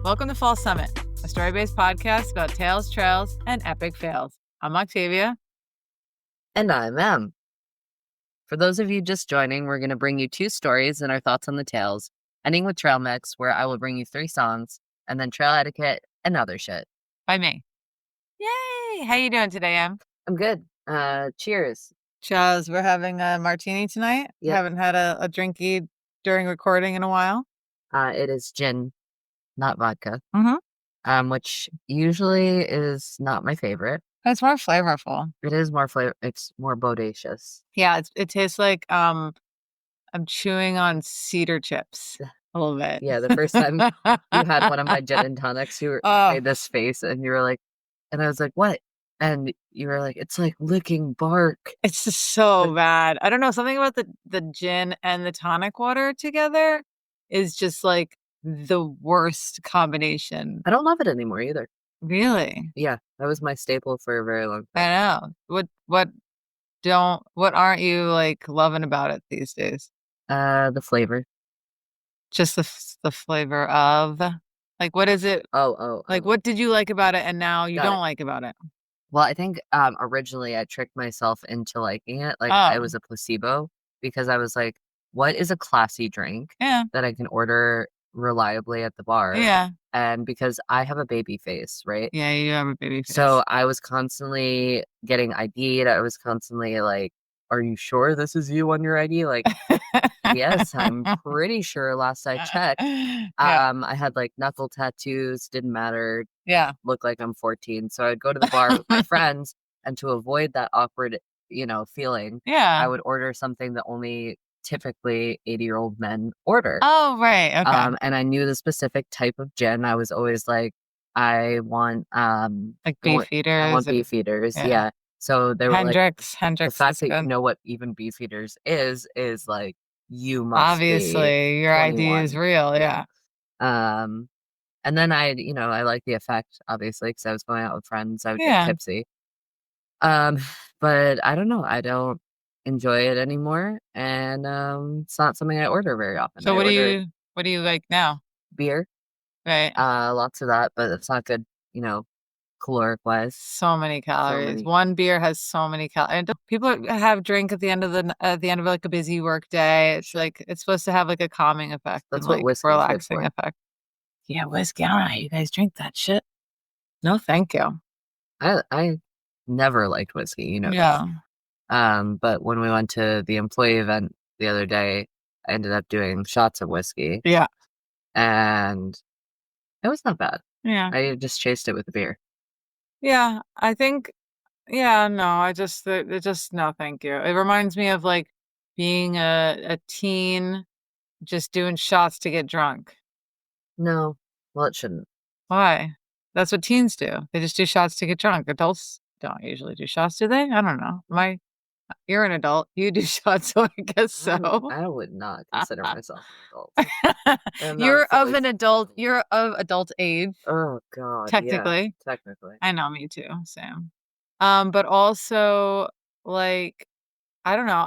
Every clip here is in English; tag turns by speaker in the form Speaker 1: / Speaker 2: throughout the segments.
Speaker 1: Welcome to Fall Summit, a story-based podcast about tales, trails, and epic fails. I'm Octavia.
Speaker 2: And I'm Em. For those of you just joining, we're going to bring you 2 stories and our thoughts on the tales, ending with Trail Mix, where I will bring you 3 songs, and then trail etiquette and other shit.
Speaker 1: By me. Yay! How you doing today, Em?
Speaker 2: I'm good. Cheers.
Speaker 1: Cheers. We're having a martini tonight.
Speaker 2: Yep.
Speaker 1: Haven't had a drinky during recording in a while.
Speaker 2: It is gin, not vodka,
Speaker 1: Mm-hmm.
Speaker 2: which usually is not my favorite.
Speaker 1: It's more flavorful.
Speaker 2: It is more flavor. It's more bodacious.
Speaker 1: Yeah, it tastes like I'm chewing on cedar chips a little bit.
Speaker 2: Yeah, the first time you had one of my gin and tonics, you made this face, and you were like, and I was like, what? And you were like, it's like licking bark.
Speaker 1: It's just so bad. I don't know. Something about the gin and the tonic water together is just like the worst combination.
Speaker 2: I don't love it anymore either.
Speaker 1: Really?
Speaker 2: Yeah, that was my staple for a very long time.
Speaker 1: I know. What aren't you like loving about it these days?
Speaker 2: The flavor.
Speaker 1: Just the flavor of, like, what is it? Like, what did you like about it and now you don't like about it?
Speaker 2: Well, I think originally I tricked myself into liking it. Like I was a placebo because I was like, what is a classy drink that I can order reliably at the bar?
Speaker 1: Yeah.
Speaker 2: And because I have a baby face, right?
Speaker 1: Yeah, you have a baby face.
Speaker 2: So I was constantly getting ID'd. I was constantly like, are you sure this is you on your ID? Like, yes, I'm pretty sure last I checked. I had like knuckle tattoos, didn't matter.
Speaker 1: Yeah.
Speaker 2: Looked like I'm 14. So I'd go to the bar with my friends, and to avoid that awkward, feeling, I would order something that only typically 80-year-old men order.
Speaker 1: Oh, right. Okay.
Speaker 2: And I knew the specific type of gin. I was always like, I want
Speaker 1: like Beefeaters.
Speaker 2: I want Beefeaters. Yeah. So they were
Speaker 1: Hendrix.
Speaker 2: The fact that you know what even Beefeaters is like, you must
Speaker 1: obviously your
Speaker 2: 21.
Speaker 1: ID is real. Yeah.
Speaker 2: And then I like the effect, obviously, because I was going out with friends. I would get tipsy. But I don't know. I don't enjoy it anymore, and it's not something I order very often.
Speaker 1: So what do you like now?
Speaker 2: Beer.
Speaker 1: Right.
Speaker 2: Lots of that, but it's not good, caloric wise.
Speaker 1: So many calories. One beer has so many calories. And people have drink at the end of like a busy work day. It's like it's supposed to have like a calming effect.
Speaker 2: That's
Speaker 1: and,
Speaker 2: what
Speaker 1: like,
Speaker 2: whiskey
Speaker 1: relaxing effect. Yeah, whiskey. I don't know how you guys drink that shit. No, thank you.
Speaker 2: I never liked whiskey,
Speaker 1: Yeah.
Speaker 2: But when we went to the employee event the other day, I ended up doing shots of whiskey.
Speaker 1: Yeah.
Speaker 2: And it was not bad.
Speaker 1: Yeah.
Speaker 2: I just chased it with a beer.
Speaker 1: Yeah, I think, no, it just, no, thank you. It reminds me of like being a teen, just doing shots to get drunk.
Speaker 2: No, well, it shouldn't.
Speaker 1: Why? That's what teens do. They just do shots to get drunk. Adults don't usually do shots, do they? I don't know. You're an adult. You do shots, so I guess so.
Speaker 2: I would not consider myself an adult.
Speaker 1: You're of an adult. You're of adult age.
Speaker 2: Oh God.
Speaker 1: Technically.
Speaker 2: Yeah, technically.
Speaker 1: I know, me too, Sam. But also, like, I don't know.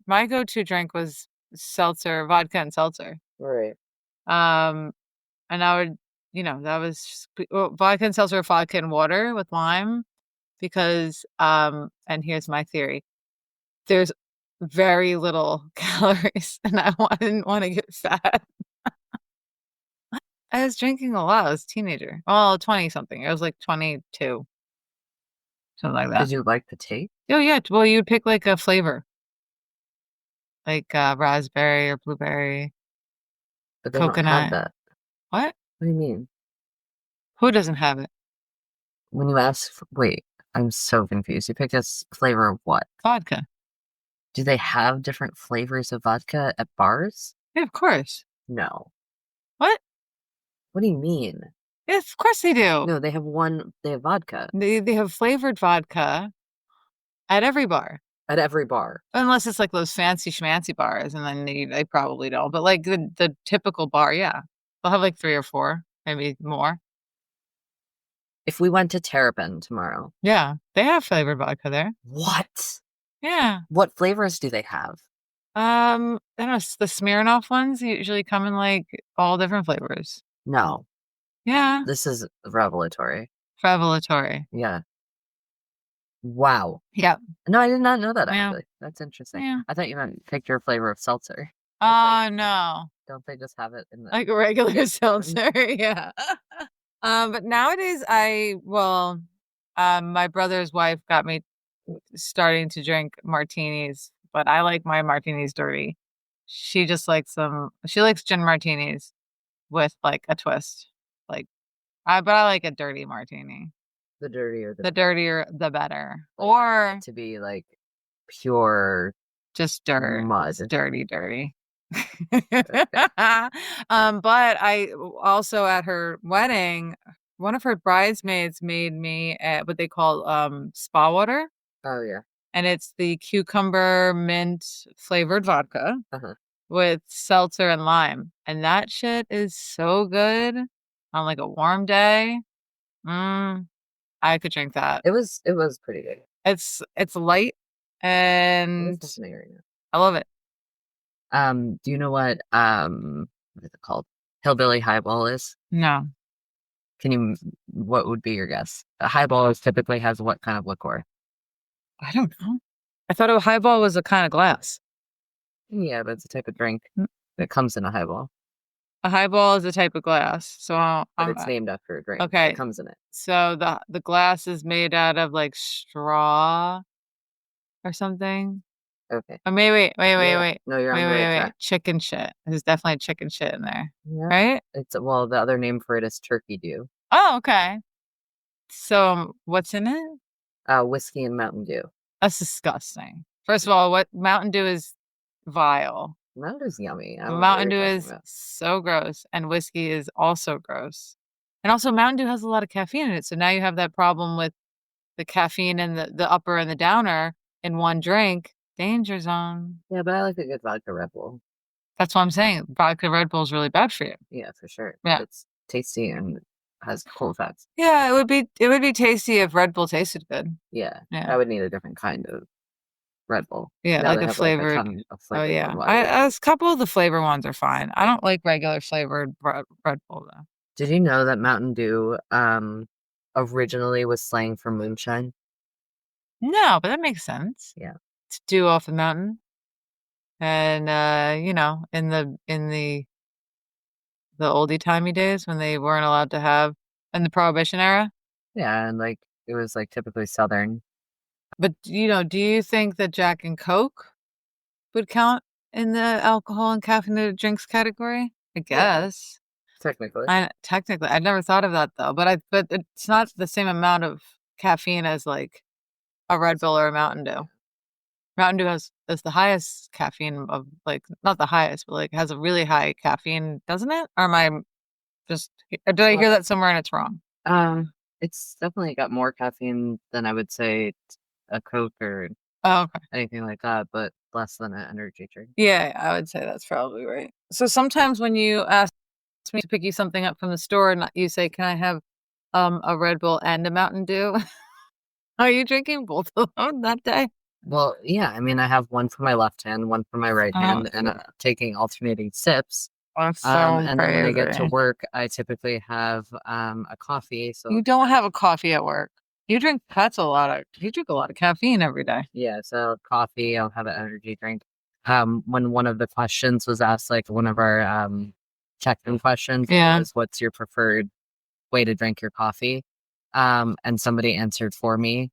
Speaker 1: My go-to drink was seltzer, vodka and seltzer.
Speaker 2: Right.
Speaker 1: And I would, that was vodka and seltzer, vodka and water with lime, because, and here's my theory. There's very little calories, and I didn't want to get fat. I was drinking a lot. I was a teenager. Well, 20-something. I was like 22. Something like that.
Speaker 2: Did you like the taste?
Speaker 1: Oh, yeah. Well, you'd pick like a flavor. Like raspberry or blueberry.
Speaker 2: But they
Speaker 1: coconut.
Speaker 2: don't have that.
Speaker 1: What?
Speaker 2: What do you mean?
Speaker 1: Who doesn't have it?
Speaker 2: When you ask, wait, I'm so confused. You picked a flavor of what?
Speaker 1: Vodka.
Speaker 2: Do they have different flavors of vodka at bars?
Speaker 1: Yeah, of course.
Speaker 2: No.
Speaker 1: What?
Speaker 2: What do you mean?
Speaker 1: Yes, of course they do.
Speaker 2: No, they have vodka.
Speaker 1: They have flavored vodka at every bar.
Speaker 2: At every bar.
Speaker 1: Unless it's like those fancy schmancy bars, and then they probably don't. But like the typical bar, yeah. They'll have like 3 or 4, maybe more.
Speaker 2: If we went to Terrapin tomorrow.
Speaker 1: Yeah, they have flavored vodka there.
Speaker 2: What?
Speaker 1: Yeah.
Speaker 2: What flavors do they have?
Speaker 1: I don't know. The Smirnoff ones usually come in like all different flavors.
Speaker 2: No.
Speaker 1: Yeah.
Speaker 2: This is revelatory.
Speaker 1: Revelatory.
Speaker 2: Yeah. Wow.
Speaker 1: Yep.
Speaker 2: No, I did not know that
Speaker 1: Yeah.
Speaker 2: actually. That's interesting.
Speaker 1: Yeah.
Speaker 2: I thought you meant pick your flavor of seltzer. I was like,
Speaker 1: Oh, no.
Speaker 2: don't they just have it in the
Speaker 1: Like a regular seltzer, yeah. But nowadays my brother's wife got me starting to drink martinis, but I like my martinis dirty. She likes gin martinis with like a twist. Like but I like a dirty martini.
Speaker 2: the dirtier the
Speaker 1: The dirtier the better.
Speaker 2: like
Speaker 1: Or
Speaker 2: to be like pure
Speaker 1: just dirt.
Speaker 2: mud.
Speaker 1: It's dirty, dirty.
Speaker 2: Okay.
Speaker 1: But I also at her wedding, one of her bridesmaids made me what they call spa water,
Speaker 2: Oh yeah.
Speaker 1: and it's the cucumber mint flavored vodka
Speaker 2: Uh-huh.
Speaker 1: with seltzer and lime, and that shit is so good on like a warm day. Mm, I could drink that.
Speaker 2: It was pretty good.
Speaker 1: It's light
Speaker 2: It is
Speaker 1: and
Speaker 2: definitely very good.
Speaker 1: I love it.
Speaker 2: Do you know what is it called? Hillbilly highball is?
Speaker 1: No,
Speaker 2: What would be your guess? A highball is typically has what kind of liqueur?
Speaker 1: I don't know. I thought a highball was a kind of glass.
Speaker 2: Yeah, but it's a type of drink that comes in a highball,
Speaker 1: A highball is a type of glass. So
Speaker 2: but it's named after a drink that
Speaker 1: okay.
Speaker 2: comes in it.
Speaker 1: So the glass is made out of like straw or something.
Speaker 2: Okay.
Speaker 1: Oh, wait.
Speaker 2: No, you're on the right track.
Speaker 1: Chicken shit. There's definitely chicken shit in there,
Speaker 2: Yeah.
Speaker 1: right?
Speaker 2: Well, the other name for it is turkey dew.
Speaker 1: Oh, okay. So what's in it?
Speaker 2: Whiskey and Mountain Dew.
Speaker 1: That's disgusting. First of all, what Mountain Dew is vile.
Speaker 2: Mountain Dew's yummy. I don't know what
Speaker 1: Mountain
Speaker 2: you're
Speaker 1: Dew
Speaker 2: talking
Speaker 1: is
Speaker 2: about.
Speaker 1: so gross, and whiskey is also gross. And also, Mountain Dew has a lot of caffeine in it, so now you have that problem with the caffeine and the upper and the downer in one drink. Danger zone.
Speaker 2: Yeah, but I like a good vodka Red Bull.
Speaker 1: That's what I'm saying. Vodka Red Bull is really bad for you.
Speaker 2: Yeah, for sure.
Speaker 1: Yeah.
Speaker 2: It's tasty and has cool fats.
Speaker 1: Yeah, it would be tasty if Red Bull tasted good.
Speaker 2: Yeah,
Speaker 1: Yeah.
Speaker 2: I would need a different kind of Red Bull.
Speaker 1: Yeah,
Speaker 2: Now
Speaker 1: like
Speaker 2: they
Speaker 1: a
Speaker 2: have like a
Speaker 1: flavored.
Speaker 2: ton of
Speaker 1: Oh
Speaker 2: flavored
Speaker 1: yeah.
Speaker 2: Budweiser.
Speaker 1: A couple of the flavor ones are fine. I don't like regular flavored Red Bull though.
Speaker 2: Did you know that Mountain Dew originally was slang for moonshine?
Speaker 1: No, but that makes sense.
Speaker 2: Yeah.
Speaker 1: It's dew off the mountain. And in the oldie timey days when they weren't allowed to have in the Prohibition era.
Speaker 2: Yeah, and like it was like typically Southern.
Speaker 1: But do you think that Jack and Coke would count in the alcohol and caffeinated drinks category? I
Speaker 2: Yeah,
Speaker 1: guess.
Speaker 2: technically.
Speaker 1: Technically, I'd never thought of that though. But it's not the same amount of caffeine as like a Red Bull or a Mountain Dew. Mountain Dew is the highest caffeine of like not the highest, but like has a really high caffeine, doesn't it? Or am I just did I hear
Speaker 2: Well,
Speaker 1: that somewhere and it's wrong?
Speaker 2: it's definitely got more caffeine than I would say a Coke or
Speaker 1: Oh, okay.
Speaker 2: anything like that, but less than an energy drink.
Speaker 1: Yeah, I would say that's probably right. So sometimes when you ask me to pick you something up from the store and you say, "Can I have a Red Bull and a Mountain Dew?" Are you drinking both of them that day?
Speaker 2: Well, yeah, I mean, I have one for my left hand, one for my right hand, and I'm taking alternating sips.
Speaker 1: That's so
Speaker 2: And then when I get to
Speaker 1: crazy.
Speaker 2: work, I typically have a coffee. So
Speaker 1: You don't have a coffee at work. You drink you drink a lot of caffeine every day.
Speaker 2: yeah, so coffee, I'll have an energy drink. When one of the questions was asked, like one of our check-in questions
Speaker 1: Yeah.
Speaker 2: was, "What's your preferred way to drink your coffee?" And somebody answered for me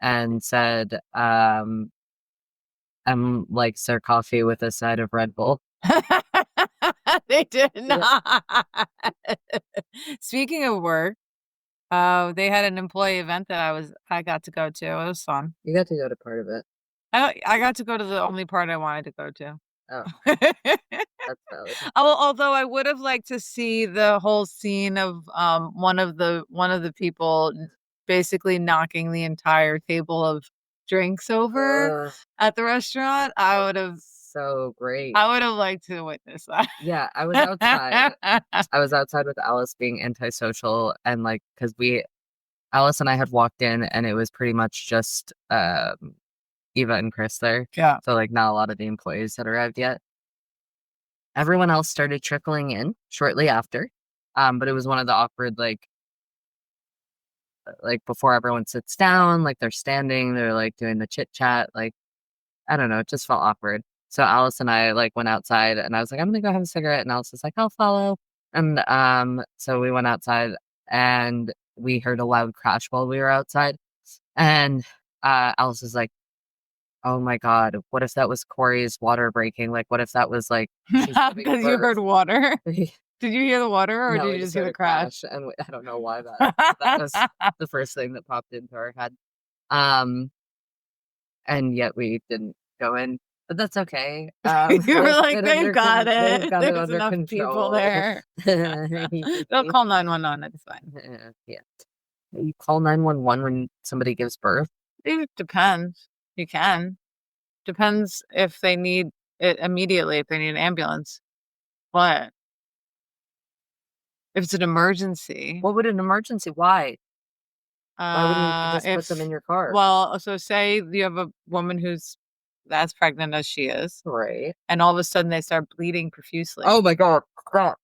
Speaker 2: and said, "I'm like Sir Coffee with a side of Red Bull."
Speaker 1: They did
Speaker 2: Yeah,
Speaker 1: not. Speaking of work, they had an employee event that I got to go to. It was fun.
Speaker 2: you got to go to part of it.
Speaker 1: I got to go to the only part I wanted to go to.
Speaker 2: Oh, that's valid.
Speaker 1: Although I would have liked to see the whole scene of one of the people basically knocking the entire table of drinks over
Speaker 2: Ugh,
Speaker 1: at the restaurant.
Speaker 2: so great.
Speaker 1: I would have liked to witness that.
Speaker 2: Yeah, I was outside. I was outside with Alice being antisocial and like because Alice and I had walked in and it was pretty much just Eva and Chris there.
Speaker 1: Yeah.
Speaker 2: So like not a lot of the employees had arrived yet. Everyone else started trickling in shortly after. But it was one of the awkward, like before everyone sits down, like they're standing, they're like doing the chit chat, like I don't know, it just felt awkward. So Alice and I like went outside and I was like, I'm gonna go have a cigarette. And Alice was like, I'll follow. And so we went outside and we heard a loud crash while we were outside. And Alice was like, oh my God, what if that was Corey's water breaking? Like, what if that was like she's giving
Speaker 1: Because you heard
Speaker 2: birth?
Speaker 1: water. Did you hear the water or
Speaker 2: No,
Speaker 1: did
Speaker 2: we
Speaker 1: you just
Speaker 2: just
Speaker 1: hear
Speaker 2: heard
Speaker 1: the
Speaker 2: a
Speaker 1: crash?
Speaker 2: crash, and I don't know why that was the first thing that popped into our head. Um, and yet we didn't go in, but that's okay.
Speaker 1: You were like, they've
Speaker 2: They've
Speaker 1: got it.
Speaker 2: got it
Speaker 1: There's
Speaker 2: under
Speaker 1: enough people
Speaker 2: control.
Speaker 1: there. They'll call 911. It's fine.
Speaker 2: Yeah, you call 911 when somebody gives birth.
Speaker 1: It depends. You can. Depends if they need it immediately, if they need an ambulance. But if it's an emergency,
Speaker 2: What would an emergency? Why wouldn't you just put them in
Speaker 1: if
Speaker 2: your car?
Speaker 1: well, so say you have a woman who's as pregnant as she is,
Speaker 2: Right.
Speaker 1: and all of a sudden they start bleeding profusely.
Speaker 2: Oh my God! Stop!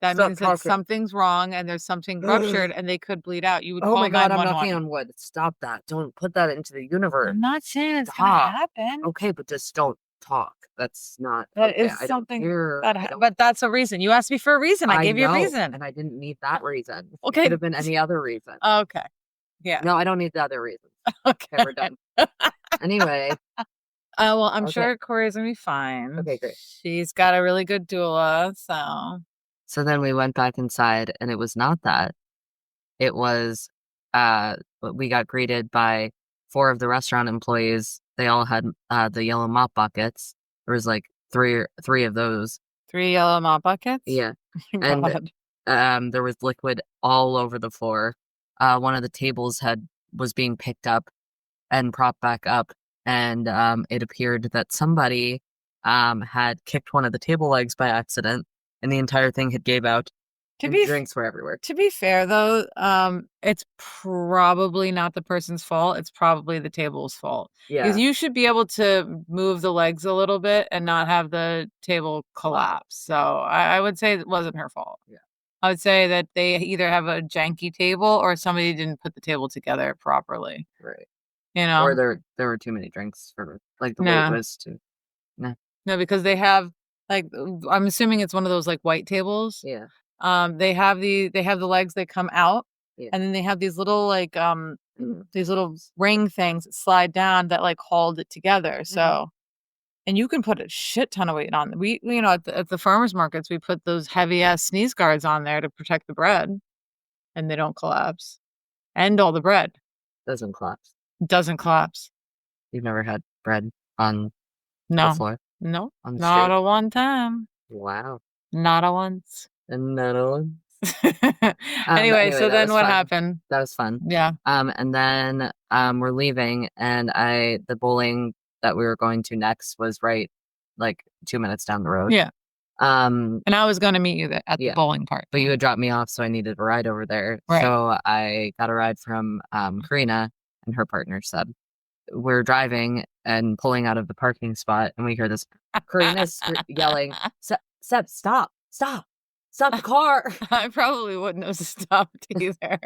Speaker 1: That
Speaker 2: Stop
Speaker 1: means that
Speaker 2: talking.
Speaker 1: something's wrong and there's something ruptured and they could bleed out. You would
Speaker 2: Oh
Speaker 1: call
Speaker 2: my God! I'm knocking
Speaker 1: 911.
Speaker 2: on wood. Stop that! Don't put that into the universe.
Speaker 1: I'm not saying it's gonna
Speaker 2: Stop.
Speaker 1: happen.
Speaker 2: Okay, but just don't talk. That's not
Speaker 1: That
Speaker 2: okay.
Speaker 1: is
Speaker 2: I don't
Speaker 1: something
Speaker 2: care.
Speaker 1: but that's a reason. You asked me for a reason. I
Speaker 2: I
Speaker 1: gave you a
Speaker 2: know,
Speaker 1: reason.
Speaker 2: and I didn't need that reason. It
Speaker 1: Okay.
Speaker 2: could have been any other reason.
Speaker 1: Okay. Yeah.
Speaker 2: No, I don't need the other reason.
Speaker 1: Okay.
Speaker 2: Okay, we're done. Anyway,
Speaker 1: Well, I'm
Speaker 2: okay.
Speaker 1: sure Corey's gonna be fine.
Speaker 2: Okay, great.
Speaker 1: She's got a really good doula, so
Speaker 2: So then we went back inside, and it was not that. It was, we got greeted by four of the restaurant employees. They all had the yellow mop buckets. There was like three of those.
Speaker 1: 3 yellow mop buckets?
Speaker 2: Yeah.
Speaker 1: Oh,
Speaker 2: And
Speaker 1: God.
Speaker 2: there was liquid all over the floor. One of the tables was being picked up and propped back up, and it appeared that somebody had kicked one of the table legs by accident, and the entire thing had gave out,
Speaker 1: To
Speaker 2: and
Speaker 1: be
Speaker 2: drinks were everywhere.
Speaker 1: To be fair, though, it's probably not the person's fault. It's probably the table's fault. Because
Speaker 2: Yeah.
Speaker 1: you should be able to move the legs a little bit and not have the table collapse. So I would say it wasn't her fault.
Speaker 2: Yeah.
Speaker 1: I would say that they either have a janky table or somebody didn't put the table together properly.
Speaker 2: Right.
Speaker 1: You know?
Speaker 2: Or there were too many drinks for like the
Speaker 1: No.
Speaker 2: wait was too. No.
Speaker 1: No, because they have like I'm assuming it's one of those like white tables.
Speaker 2: Yeah.
Speaker 1: They have the legs that come out,
Speaker 2: Yeah.
Speaker 1: and then they have these little like these little ring things that slide down that like hold it together. So, and you can put a shit ton of weight on. We you know at the farmers markets we put those heavy ass sneeze guards on there to protect the bread, and they don't collapse. And all the bread
Speaker 2: Doesn't collapse.
Speaker 1: doesn't collapse.
Speaker 2: You've never had bread on the
Speaker 1: No,
Speaker 2: floor?
Speaker 1: no,
Speaker 2: On the
Speaker 1: not
Speaker 2: street?
Speaker 1: a one time,
Speaker 2: Wow.
Speaker 1: not a once.
Speaker 2: Another one.
Speaker 1: Anyway, so
Speaker 2: that
Speaker 1: then
Speaker 2: was
Speaker 1: what
Speaker 2: fun.
Speaker 1: happened?
Speaker 2: That was fun.
Speaker 1: Yeah.
Speaker 2: And then we're leaving, and the bowling that we were going to next was right like 2 minutes down the road.
Speaker 1: Yeah.
Speaker 2: And
Speaker 1: I was going to meet you at the bowling part.
Speaker 2: But you had dropped me off, so I needed a ride over there.
Speaker 1: Right.
Speaker 2: So I got a ride from Karina and her partner, Seb. We're driving and pulling out of the parking spot, and we hear this Karina yelling, Seb, stop the car.
Speaker 1: I probably wouldn't have stopped either.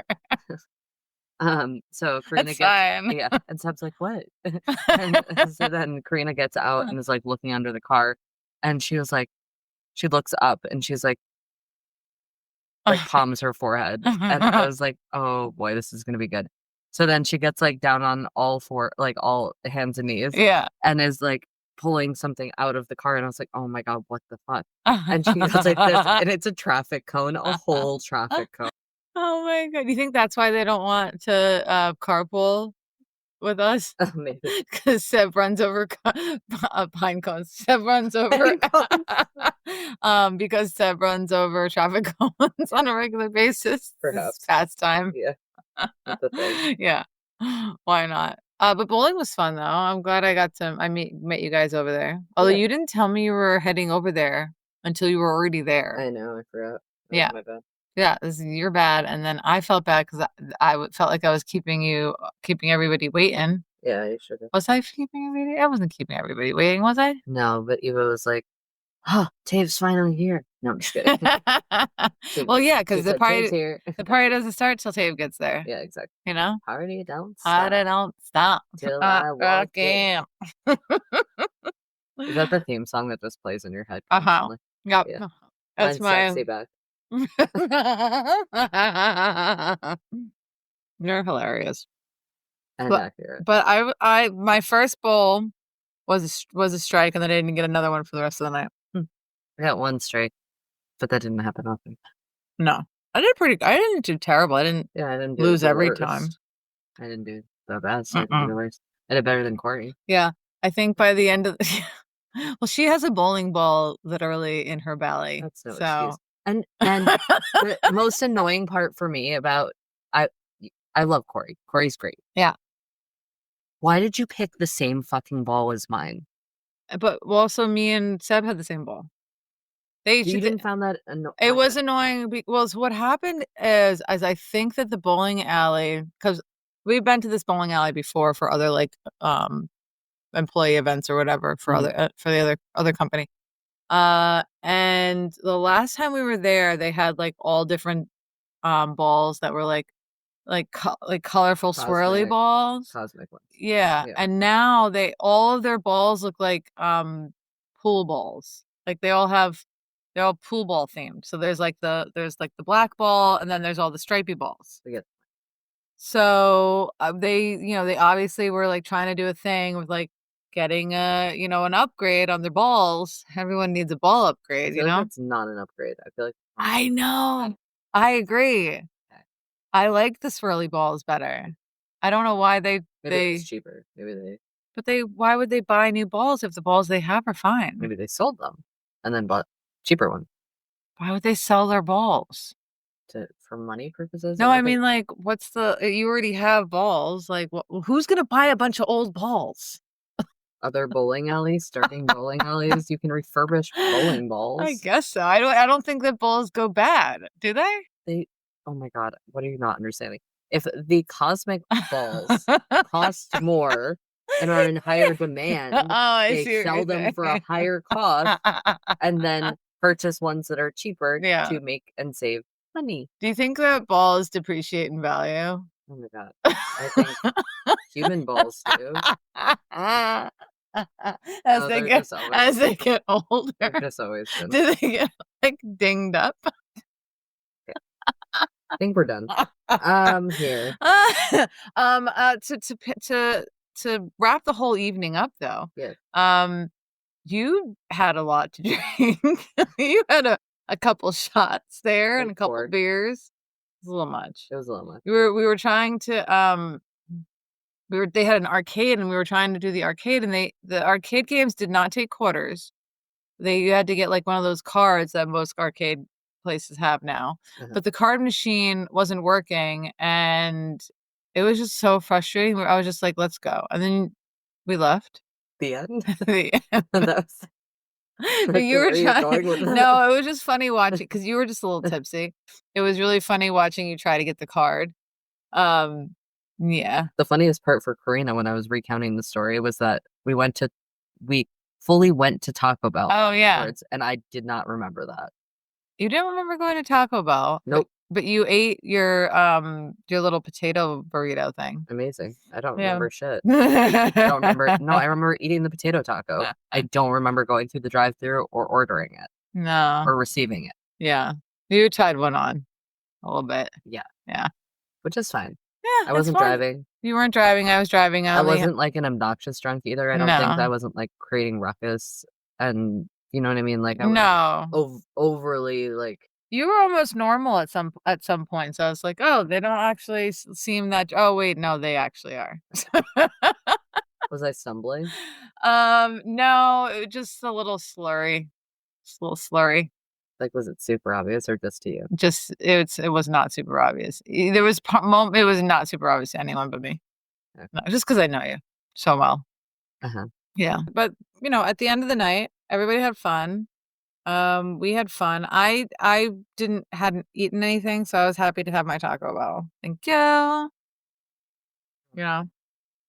Speaker 2: So Karina
Speaker 1: That's
Speaker 2: gets
Speaker 1: fine.
Speaker 2: Yeah, and Seb's like, what? And so then Karina gets out and is like looking under the car, and she looks up and she's like palms her forehead, and I was like, oh boy, this is gonna be good. So then she gets like down on all hands and knees,
Speaker 1: Yeah.
Speaker 2: and is like pulling something out of the car, and I was like, oh my God, what the fuck? And she goes like this, and it's a traffic cone, a whole traffic cone.
Speaker 1: Oh my God. Do you think that's why they don't want to carpool with us?
Speaker 2: Maybe.
Speaker 1: Because Seb runs over pine cones. Seb runs over because Seb runs over traffic cones on a regular basis.
Speaker 2: Perhaps.
Speaker 1: It's pastime.
Speaker 2: Yeah. That's the thing.
Speaker 1: Yeah. Why not? But bowling was fun though. I'm glad I met you guys over there. Although you didn't tell me you were heading over there until you were already there.
Speaker 2: I know, I forgot.
Speaker 1: Yeah.
Speaker 2: My bad.
Speaker 1: Yeah, you're bad. And then I felt bad because I felt like I was keeping everybody waiting.
Speaker 2: Yeah, you should have.
Speaker 1: Was I keeping everybody? I wasn't keeping everybody waiting, was I?
Speaker 2: No, but Eva was like, oh, Tave's finally here. No, I'm just kidding.
Speaker 1: Well, yeah,
Speaker 2: She
Speaker 1: because
Speaker 2: said, Tave's here.
Speaker 1: the party doesn't start till Tave gets there.
Speaker 2: Yeah, exactly.
Speaker 1: You know?
Speaker 2: Party don't
Speaker 1: Party
Speaker 2: stop
Speaker 1: don't stop.
Speaker 2: till I walk in.
Speaker 1: Again.
Speaker 2: Is that the theme song that just plays in your head
Speaker 1: Uh-huh.
Speaker 2: constantly?
Speaker 1: Yep.
Speaker 2: Yeah.
Speaker 1: That's
Speaker 2: Mine's
Speaker 1: my
Speaker 2: Sexy Back.
Speaker 1: You're hilarious.
Speaker 2: And
Speaker 1: But
Speaker 2: accurate.
Speaker 1: my first bowl was a strike, and then I didn't get another one for the rest of the night.
Speaker 2: I got one straight, but that didn't happen often.
Speaker 1: No, I didn't do terrible. I didn't
Speaker 2: Yeah, I didn't do
Speaker 1: lose
Speaker 2: the
Speaker 1: every time.
Speaker 2: worst. I didn't do the best. I didn't do
Speaker 1: Mm-mm.
Speaker 2: the worst. I did better than Corey.
Speaker 1: Yeah, I think by the end of well, she has a bowling ball literally in her belly.
Speaker 2: That's no
Speaker 1: So
Speaker 2: excuse. And the most annoying part for me about I I love Corey. Corey's great.
Speaker 1: yeah,
Speaker 2: Why did you pick the same fucking ball as mine?
Speaker 1: but also me and Seb had the same ball. They
Speaker 2: You
Speaker 1: each
Speaker 2: didn't find that
Speaker 1: It was annoying. Well, so what happened is I think that the bowling alley, because we've been to this bowling alley before for other like employee events or whatever for
Speaker 2: Mhm.
Speaker 1: for the other company. And the last time we were there, they had like all different balls that were like colorful swirly
Speaker 2: Cosmic
Speaker 1: balls.
Speaker 2: cosmic ones.
Speaker 1: Yeah,
Speaker 2: Yeah.
Speaker 1: and now they all of their balls look like pool balls. Like they're all pool ball themed. So there's like the black ball, and then there's all the stripy balls.
Speaker 2: We get
Speaker 1: So they obviously were like trying to do a thing with like getting an upgrade on their balls. Everyone needs a ball
Speaker 2: I
Speaker 1: upgrade,
Speaker 2: feel like that's not an upgrade. I feel like
Speaker 1: I know. I agree.
Speaker 2: okay.
Speaker 1: I like the swirly balls better. I don't know why
Speaker 2: Maybe it was
Speaker 1: they
Speaker 2: cheaper.
Speaker 1: but why would they buy new balls if the balls they have are fine?
Speaker 2: Maybe they sold them and then bought cheaper ones
Speaker 1: Why would they sell their balls?
Speaker 2: for money purposes. I
Speaker 1: No, I
Speaker 2: don't think
Speaker 1: mean like you already have balls. Like who's going to buy a bunch of old balls?
Speaker 2: other bowling alleys, starting bowling alleys, you can refurbish bowling
Speaker 1: I
Speaker 2: balls.
Speaker 1: guess so. I don't think that balls go bad, do they?
Speaker 2: They, oh my God, what are you not understanding? If the cosmic balls cost more and are in higher
Speaker 1: Oh,
Speaker 2: demand,
Speaker 1: I
Speaker 2: they
Speaker 1: see what you're
Speaker 2: sell them for a
Speaker 1: saying.
Speaker 2: higher cost and then purchase ones that are cheaper
Speaker 1: Yeah.
Speaker 2: to make and save money.
Speaker 1: Do you think that balls depreciate in value?
Speaker 2: Oh my God. I think human balls do.
Speaker 1: As
Speaker 2: No,
Speaker 1: they
Speaker 2: they're
Speaker 1: get
Speaker 2: just always,
Speaker 1: as they get
Speaker 2: they've
Speaker 1: older,
Speaker 2: just always been.
Speaker 1: do they get like dinged up?
Speaker 2: Okay, I think we're done. Here.
Speaker 1: To wrap the whole evening up though,
Speaker 2: Yeah.
Speaker 1: you had a lot to drink. You had a couple shots there and
Speaker 2: Like
Speaker 1: a couple
Speaker 2: poured.
Speaker 1: beers. It was a little much.
Speaker 2: It was a little much.
Speaker 1: We were trying to they had an arcade and we were trying to do the arcade, and the arcade games did not take quarters. You had to get like one of those cards that most arcade places have now.
Speaker 2: Uh-huh.
Speaker 1: But the card machine wasn't working, and it was just so frustrating. I was just like, let's go. And then we left.
Speaker 2: The end?
Speaker 1: The
Speaker 2: That's
Speaker 1: But
Speaker 2: I
Speaker 1: you
Speaker 2: feel
Speaker 1: were
Speaker 2: where you're
Speaker 1: trying
Speaker 2: going with that.
Speaker 1: no, it was just funny watching because you were just a little tipsy. It was really funny watching you try to get the card. Um, yeah.
Speaker 2: The funniest part for Karina when I was recounting the story was that we fully went to Taco Bell
Speaker 1: Oh, yeah.
Speaker 2: afterwards, and I did not remember that.
Speaker 1: You didn't remember going to Taco Bell,
Speaker 2: Nope.
Speaker 1: but you ate your little potato burrito thing.
Speaker 2: Amazing. I don't
Speaker 1: Yeah.
Speaker 2: remember shit. I don't remember. No, I remember eating the potato taco. I don't remember going through the drive-thru or ordering it
Speaker 1: No.
Speaker 2: or receiving it.
Speaker 1: Yeah. You tried one on a little bit.
Speaker 2: Yeah.
Speaker 1: Yeah.
Speaker 2: Which is fine.
Speaker 1: Yeah,
Speaker 2: I wasn't driving.
Speaker 1: You weren't driving. I was driving.
Speaker 2: I wasn't like an obnoxious drunk either. I don't think I
Speaker 1: No.
Speaker 2: wasn't like creating ruckus and you know what I mean? Like I was
Speaker 1: No.
Speaker 2: overly like
Speaker 1: You were almost normal at some point. So I was like, oh, they don't actually seem that. Oh, wait, no, they actually are.
Speaker 2: was I stumbling?
Speaker 1: No, just a little slurry. Just a little slurry.
Speaker 2: Like was it super obvious or just to you?
Speaker 1: Just it was not super obvious. There was it was not super obvious to anyone but me.
Speaker 2: Okay.
Speaker 1: No, just because I know you so well.
Speaker 2: Uh-huh.
Speaker 1: Yeah, but at the end of the night, everybody had fun. We had fun. I hadn't eaten anything, so I was happy to have my Taco Bell. Thank you. You know.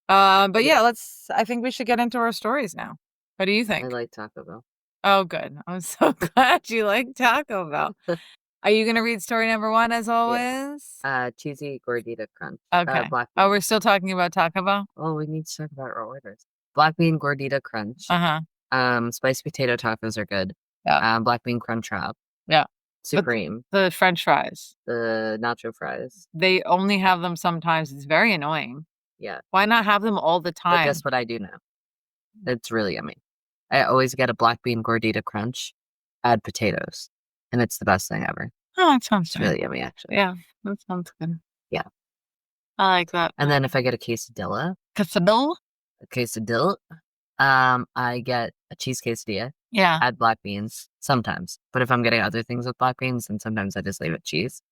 Speaker 1: But yeah, I think we should get into our stories now. What do you
Speaker 2: I
Speaker 1: think?
Speaker 2: like Taco Bell.
Speaker 1: Oh, good. I'm so glad you like Taco Bell. Are you gonna read story number 1 as
Speaker 2: Yeah.
Speaker 1: always?
Speaker 2: Cheesy gordita crunch.
Speaker 1: Okay.
Speaker 2: Black
Speaker 1: Oh,
Speaker 2: bean.
Speaker 1: we're still talking about Taco Bell?
Speaker 2: Oh, we need to talk about our orders. Black bean gordita crunch.
Speaker 1: Uh-huh.
Speaker 2: Spicy potato tacos are good.
Speaker 1: Yeah.
Speaker 2: Black bean crunch wrap.
Speaker 1: Yeah. But
Speaker 2: Supreme.
Speaker 1: the French fries,
Speaker 2: The nacho fries.
Speaker 1: they only have them sometimes. It's very annoying.
Speaker 2: Yeah.
Speaker 1: Why not have them all the
Speaker 2: But
Speaker 1: time?
Speaker 2: guess what I do now? It's really yummy. I always get a black bean gordita crunch, add potatoes, and it's the best thing ever.
Speaker 1: Oh, that sounds
Speaker 2: It's
Speaker 1: good.
Speaker 2: really yummy, actually.
Speaker 1: Yeah, that sounds good.
Speaker 2: Yeah.
Speaker 1: I like that.
Speaker 2: And then if I get a quesadilla,
Speaker 1: Quesadilla?
Speaker 2: I get a cheese quesadilla,
Speaker 1: Yeah.
Speaker 2: add black beans sometimes. But if I'm getting other things with black beans, then sometimes I just leave it cheese.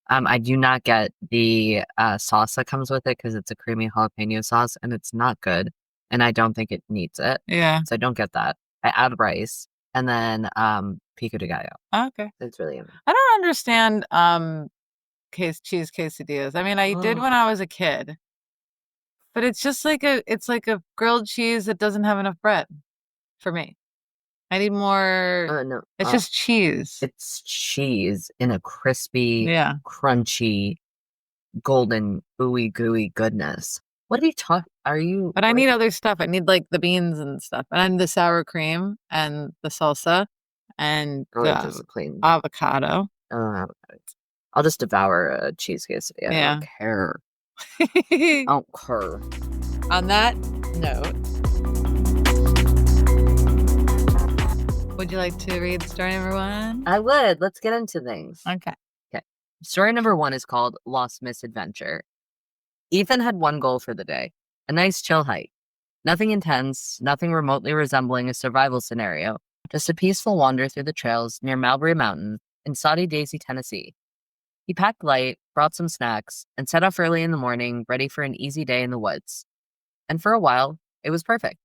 Speaker 2: I do not get the sauce that comes with it because it's a creamy jalapeno sauce and it's not good. And I don't think it needs it.
Speaker 1: Yeah.
Speaker 2: So I don't get that. I add rice and then pico de gallo.
Speaker 1: Okay.
Speaker 2: It's really yummy.
Speaker 1: I don't understand cheese quesadillas. I mean, I did when I was a kid. But it's just like a grilled cheese that doesn't have enough bread for me. I need more.
Speaker 2: No.
Speaker 1: It's just cheese.
Speaker 2: It's cheese in a crispy,
Speaker 1: Yeah.
Speaker 2: crunchy, golden, ooey gooey goodness. What are you talking?
Speaker 1: But I need other stuff. I need like the beans and stuff, and the sour cream and the salsa and
Speaker 2: just plain
Speaker 1: avocado.
Speaker 2: I'll just devour a cheese quesadilla.
Speaker 1: Yeah.
Speaker 2: I don't care. I don't care.
Speaker 1: On that note, would you like to read story number 1?
Speaker 2: I would. Let's get into things.
Speaker 1: Okay.
Speaker 2: Story number 1 is called Lost Misadventure. Ethan had one goal for the day, a nice chill hike. Nothing intense, nothing remotely resembling a survival scenario, just a peaceful wander through the trails near Mulberry Mountain in Soddy Daisy, Tennessee. He packed light, brought some snacks, and set off early in the morning, ready for an easy day in the woods. And for a while, it was perfect.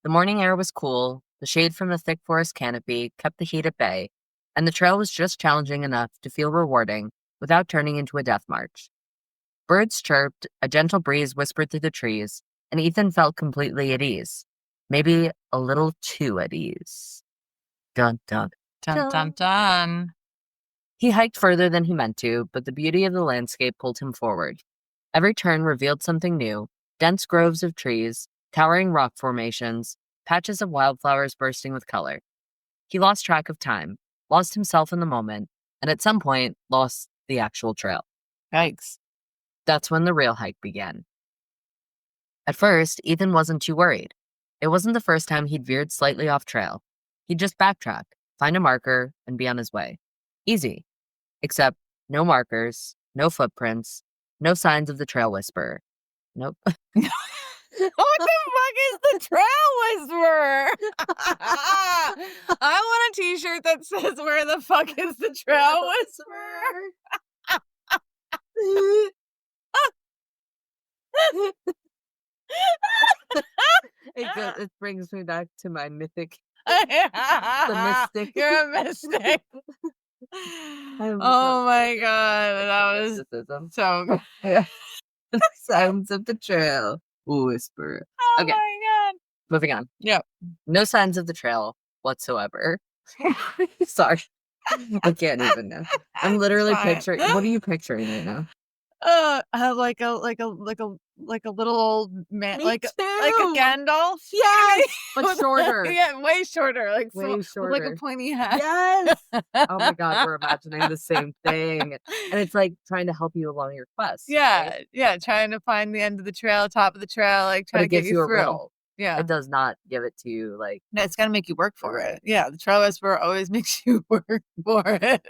Speaker 2: The morning air was cool, the shade from the thick forest canopy kept the heat at bay, and the trail was just challenging enough to feel rewarding without turning into a death march. Birds chirped, a gentle breeze whispered through the trees, and Ethan felt completely at ease. Maybe a little too at ease. Dun, dun,
Speaker 1: Dun, dun, dun.
Speaker 2: He hiked further than he meant to, but the beauty of the landscape pulled him forward. Every turn revealed something new, dense groves of trees, towering rock formations, patches of wildflowers bursting with color. He lost track of time, lost himself in the moment, and at some point, lost the actual trail.
Speaker 1: Yikes.
Speaker 2: That's when the real hike began. At first, Ethan wasn't too worried. It wasn't the first time he'd veered slightly off trail. He'd just backtrack, find a marker, and be on his way. Easy. Except no markers, no footprints, no signs of the trail whisperer. Nope.
Speaker 1: What the fuck is the trail whisperer? I want a t-shirt that says, "Where the fuck is the trail whisperer?"
Speaker 2: It brings me back to my mythic.
Speaker 1: The mystic. You're a mystic. Oh my god, that was so good.
Speaker 2: Sounds of the trail whisperer.
Speaker 1: Oh
Speaker 2: Okay.
Speaker 1: my god.
Speaker 2: Moving on.
Speaker 1: Yep.
Speaker 2: No signs of the trail whatsoever. Sorry. I can't even now. I'm literally picturing. What are you picturing right now?
Speaker 1: Like a little old man,
Speaker 2: Me
Speaker 1: like
Speaker 2: too.
Speaker 1: a Gandalf.
Speaker 2: Yes, but shorter.
Speaker 1: Yeah, way shorter. Like
Speaker 2: Way shorter.
Speaker 1: Like a pointy hat.
Speaker 2: Yes. Oh my god, we're imagining the same thing, and it's like trying to help you along your quest.
Speaker 1: Yeah,
Speaker 2: right?
Speaker 1: yeah. Trying to find the end of the trail, top of the trail, like
Speaker 2: But
Speaker 1: trying
Speaker 2: it
Speaker 1: to get
Speaker 2: gives
Speaker 1: you
Speaker 2: you a
Speaker 1: through.
Speaker 2: riddle.
Speaker 1: Yeah,
Speaker 2: It does not give it to you like.
Speaker 1: no, it's gotta make you work for it. Yeah, the trail whisperer always makes you work for it.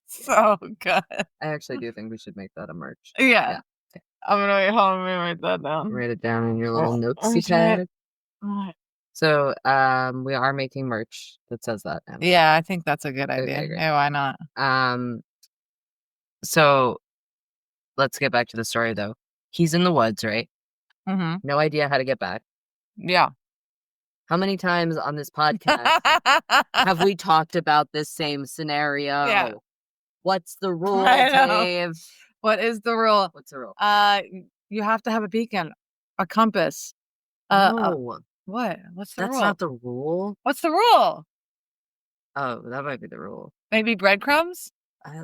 Speaker 1: So good.
Speaker 2: I actually do think we should make that a merch.
Speaker 1: Yeah. I'm gonna wait. Hold on, let me write that down.
Speaker 2: Write it down in your little notes
Speaker 1: Alright.
Speaker 2: pad.
Speaker 1: Alright.
Speaker 2: So, we are making merch that says that now.
Speaker 1: Yeah, I think that's a good idea.
Speaker 2: Okay, great.
Speaker 1: Hey, why not?
Speaker 2: So let's get back to the story though. He's in the woods, right?
Speaker 1: Mm-hmm.
Speaker 2: No idea how to get back.
Speaker 1: Yeah.
Speaker 2: How many times on this podcast have we talked about this same scenario?
Speaker 1: Yeah.
Speaker 2: What's the rule,
Speaker 1: I know.
Speaker 2: Dave?
Speaker 1: What is the rule?
Speaker 2: What's the rule?
Speaker 1: You have to have a beacon a compass. Uh,
Speaker 2: No,
Speaker 1: what? What's the
Speaker 2: that's
Speaker 1: rule?
Speaker 2: not the rule.
Speaker 1: What's the rule?
Speaker 2: Oh, that might be the rule.
Speaker 1: Maybe breadcrumbs?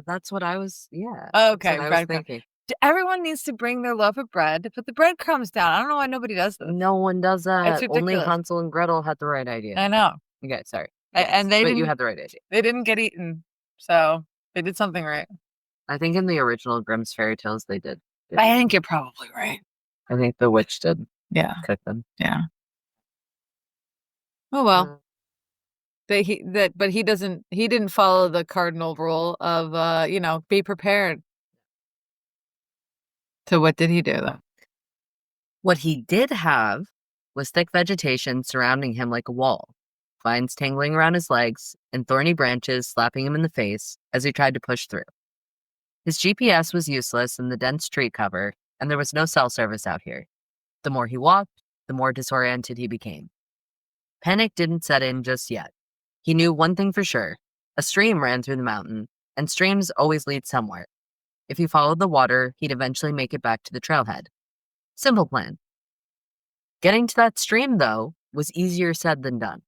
Speaker 2: That's what I was, yeah, that's
Speaker 1: Okay,
Speaker 2: what I was
Speaker 1: breadcrumbs.
Speaker 2: thinking.
Speaker 1: Everyone needs to bring their loaf of bread to put the breadcrumbs down. I don't know why nobody does this.
Speaker 2: No one does
Speaker 1: It's
Speaker 2: that. Only
Speaker 1: ridiculous.
Speaker 2: Hansel and Gretel had the right idea.
Speaker 1: I know.
Speaker 2: Okay, sorry. Yes,
Speaker 1: And they
Speaker 2: but you
Speaker 1: didn't
Speaker 2: had the right idea.
Speaker 1: they didn't get eaten. So they did something right.
Speaker 2: I think in the original Grimm's fairy tales they did.
Speaker 1: I think you're probably right.
Speaker 2: I think the witch did
Speaker 1: Yeah.
Speaker 2: cook them.
Speaker 1: Yeah. Oh well.
Speaker 2: Uh,
Speaker 1: But he didn't follow the cardinal rule of be prepared. So what did he do though?
Speaker 2: what he did have was thick vegetation surrounding him like a wall, vines tangling around his legs, and thorny branches slapping him in the face as he tried to push through. His GPS was useless in the dense tree cover, and there was no cell service out here. The more he walked, the more disoriented he became. Panic didn't set in just yet. He knew one thing for sure. A stream ran through the mountain, and streams always lead somewhere. If he followed the water, he'd eventually make it back to the trailhead. Simple plan. Getting to that stream, though, was easier said than done.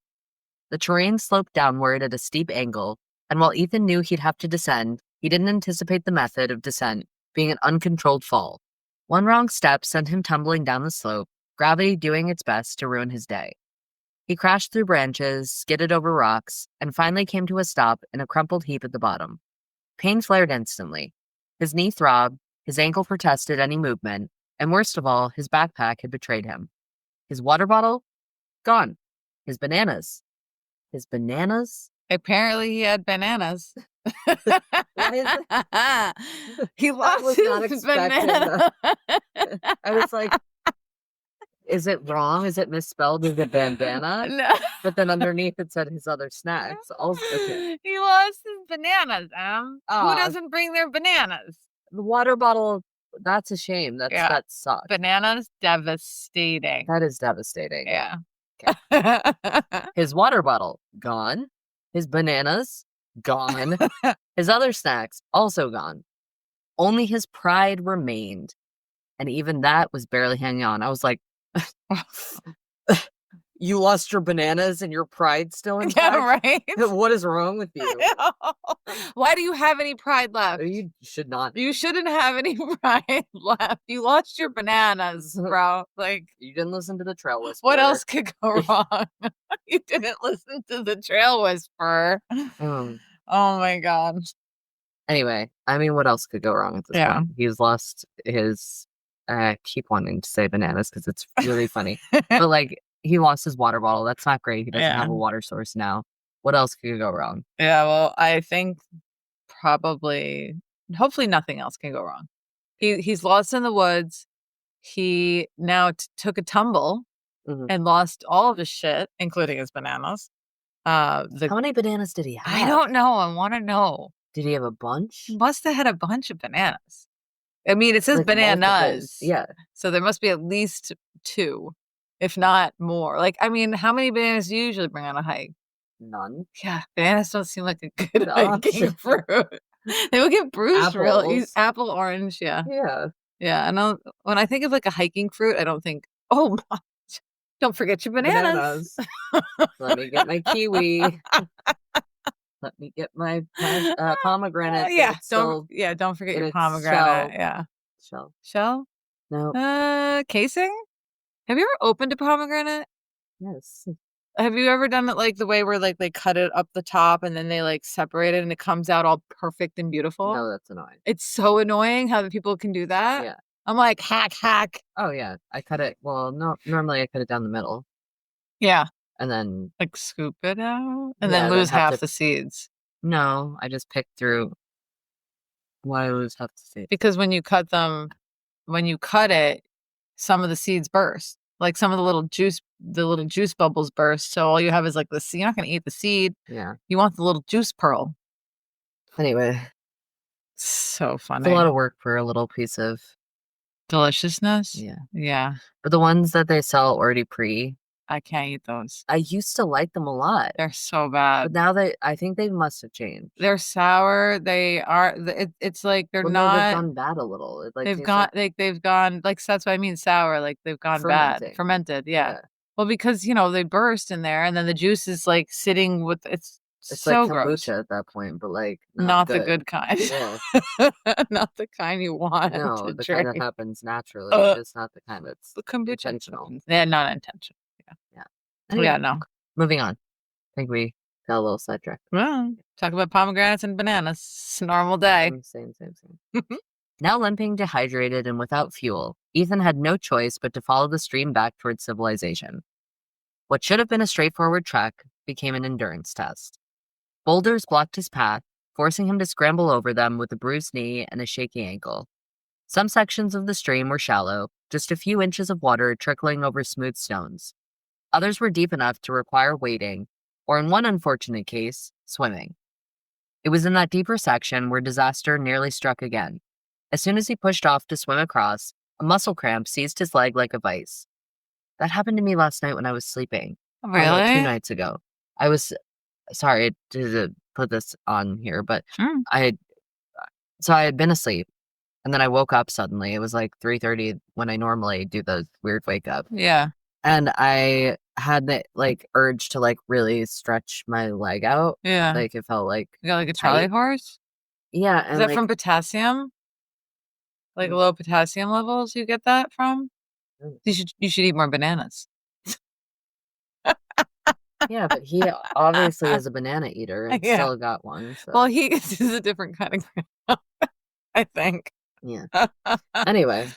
Speaker 2: The terrain sloped downward at a steep angle, and while Ethan knew he'd have to descend, he didn't anticipate the method of descent being an uncontrolled fall. One wrong step sent him tumbling down the slope, gravity doing its best to ruin his day. He crashed through branches, skidded over rocks, and finally came to a stop in a crumpled heap at the bottom. Pain flared instantly. His knee throbbed, his ankle protested any movement, and worst of all, his backpack had betrayed him. His water bottle? Gone. His bananas? His bananas?
Speaker 1: Apparently he had bananas.
Speaker 2: What is it?
Speaker 1: He
Speaker 2: I
Speaker 1: lost
Speaker 2: was not
Speaker 1: his
Speaker 2: expecting
Speaker 1: banana.
Speaker 2: I was like, is it wrong? Is it misspelled? Is it bandana?
Speaker 1: No.
Speaker 2: But then underneath it said his other snacks. Also, okay.
Speaker 1: He lost his bananas, Who
Speaker 2: Ah,
Speaker 1: doesn't bring their bananas?
Speaker 2: the water bottle, that's a shame.
Speaker 1: Yeah.
Speaker 2: That sucks.
Speaker 1: Bananas, devastating.
Speaker 2: That is devastating.
Speaker 1: Yeah.
Speaker 2: His water bottle, gone. His bananas, gone. His other snacks, also gone. Only his pride remained. And even that was barely hanging on. I was like, you lost your bananas and your pride still intact?
Speaker 1: Yeah, right?
Speaker 2: What is wrong with you?
Speaker 1: Why do you have any pride left?
Speaker 2: You should not.
Speaker 1: You shouldn't have any pride left. You lost your bananas, bro. Like,
Speaker 2: you didn't listen to the trail whisperer.
Speaker 1: What else could go wrong? You didn't listen to the trail whisperer. Oh my God.
Speaker 2: Anyway, I mean, what else could go wrong at this point? He's lost his. I keep wanting to say bananas because it's really funny, but like he lost his water bottle. That's not great. He doesn't have a water source now. What else could go wrong? Yeah, well, I think hopefully nothing else can go wrong. He's lost in the woods. He now took a tumble and lost all of his shit, including his bananas. How many bananas did he have? I don't know. I want to know. Did he have a bunch? He must have had a bunch of bananas. I mean, it says like bananas. Yeah. So there must be at least 2, if not more. Like, I mean, how many bananas do you usually bring on a hike? None. Yeah, bananas don't seem like a good hiking fruit. They will get bruised real easy. Apple, orange, yeah. Yeah. Yeah, and when I think of like a hiking fruit, I don't think, oh, don't forget your bananas. Let me get my kiwi. Let me get my pomegranate.
Speaker 1: Yeah, don't forget your pomegranate. Yeah. Shell? No. Casing? Have you ever opened a pomegranate? Yes. Have you ever done it like the way where like they cut it up the top and then they like separate it and it comes out all perfect and beautiful? No, that's annoying. It's so annoying how the people can do that. Yeah. I'm like, hack. Oh yeah. I cut it. Well, no, normally I cut it down the middle. Yeah. And then like scoop it out and then lose half the seeds. No, I just pick through. Why lose half the seeds? Because when you cut it, some of the seeds burst. Like some of the little juice bubbles burst. So all you have is like the seed. You're not going to eat the seed. Yeah. You want the little juice pearl. Anyway. So funny. It's a lot of work for a little piece of deliciousness. Yeah. Yeah. But the ones that they sell already I can't eat those.
Speaker 2: I used to like them a lot,
Speaker 1: They're so
Speaker 2: but
Speaker 1: bad.
Speaker 2: now I think they must have changed.
Speaker 1: They're sour. They are. It's like they're
Speaker 2: Well, no, they've
Speaker 1: not.
Speaker 2: gone bad a little. It like
Speaker 1: They've
Speaker 2: tastes like
Speaker 1: gone. They've gone. Like so that's what I mean. Sour. Like they've gone bad.
Speaker 2: fermenting.
Speaker 1: Fermented. Yeah.
Speaker 2: Yeah.
Speaker 1: Well, because they burst in there, and then the juice is like sitting with. It's
Speaker 2: It's like
Speaker 1: so gross.
Speaker 2: kombucha at that point, but like not
Speaker 1: Not the
Speaker 2: good.
Speaker 1: good kind.
Speaker 2: Yeah.
Speaker 1: Not the kind you want
Speaker 2: No,
Speaker 1: to
Speaker 2: the kind that
Speaker 1: drink.
Speaker 2: happens naturally,
Speaker 1: Uh,
Speaker 2: just not the kind that's
Speaker 1: the kombucha.
Speaker 2: intentional.
Speaker 1: Yeah, not intentional. Yeah.
Speaker 2: Yeah.
Speaker 1: Yeah.
Speaker 2: Anyway,
Speaker 1: No.
Speaker 2: moving on. I think we got a little sidetracked.
Speaker 1: Well, talk about pomegranates and bananas. It's a normal day.
Speaker 2: Same. Now limping, dehydrated, and without fuel, Ethan had no choice but to follow the stream back towards civilization. What should have been a straightforward trek became an endurance test. Boulders blocked his path, forcing him to scramble over them with a bruised knee and a shaky ankle. Some sections of the stream were shallow, just a few inches of water trickling over smooth stones. Others were deep enough to require wading, or in one unfortunate case, swimming. It was in that deeper section where disaster nearly struck again. As soon as he pushed off to swim across, a muscle cramp seized his leg like a vice. That happened to me last night when I was sleeping. No, 2
Speaker 1: Really?
Speaker 2: nights ago. I was sorry to put this on here, but
Speaker 1: Mm,
Speaker 2: I I had been asleep and then I woke up suddenly. It was like 3:30 when I normally do the weird wake up.
Speaker 1: yeah.
Speaker 2: And I had the like urge to like really stretch my leg out.
Speaker 1: Yeah.
Speaker 2: Like it felt like
Speaker 1: You got like a Charlie
Speaker 2: tight.
Speaker 1: horse?
Speaker 2: Yeah,
Speaker 1: Is
Speaker 2: and
Speaker 1: that
Speaker 2: like
Speaker 1: from potassium? Like
Speaker 2: mm,
Speaker 1: low potassium levels you get that from?
Speaker 2: mm.
Speaker 1: You should eat more bananas.
Speaker 2: Yeah, but he obviously is a banana eater and
Speaker 1: Yeah.
Speaker 2: still got one.
Speaker 1: Well,
Speaker 2: So
Speaker 1: he is a different kind of grandma, I think.
Speaker 2: yeah. Anyway,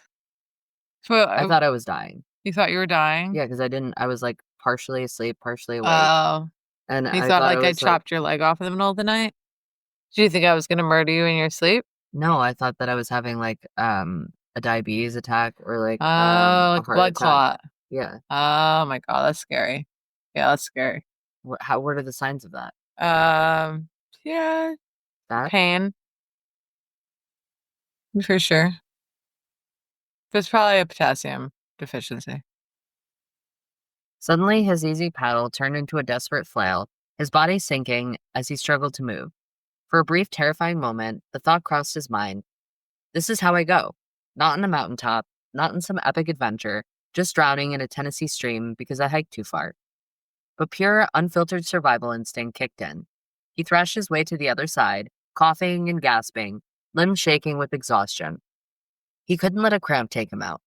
Speaker 1: So
Speaker 2: I thought I was dying.
Speaker 1: you thought you were dying?
Speaker 2: Yeah, because I was like partially asleep, partially awake.
Speaker 1: Oh,
Speaker 2: And
Speaker 1: you
Speaker 2: I
Speaker 1: thought
Speaker 2: thought I
Speaker 1: like I
Speaker 2: was like,
Speaker 1: chopped your leg off in the middle of the night? Did you think I was gonna murder you in your sleep?
Speaker 2: no, I thought that I was having like a diabetes attack or like
Speaker 1: Oh,
Speaker 2: a
Speaker 1: like a
Speaker 2: heart
Speaker 1: blood
Speaker 2: attack.
Speaker 1: clot.
Speaker 2: Yeah.
Speaker 1: Oh my God, that's scary. Yeah, that's scary.
Speaker 2: What are the signs of that?
Speaker 1: Um, yeah,
Speaker 2: That?
Speaker 1: pain for sure. It's probably a potassium deficiency.
Speaker 2: Suddenly his easy paddle turned into a desperate flail, his body sinking as he struggled to move. For a brief, terrifying moment, the thought crossed his mind, this is how I go. Not on a mountaintop, not in some epic adventure, just drowning in a Tennessee stream because I hiked too far. But pure, unfiltered survival instinct kicked in. He thrashed his way to the other side, coughing and gasping, limbs shaking with exhaustion. He couldn't let a cramp take him out.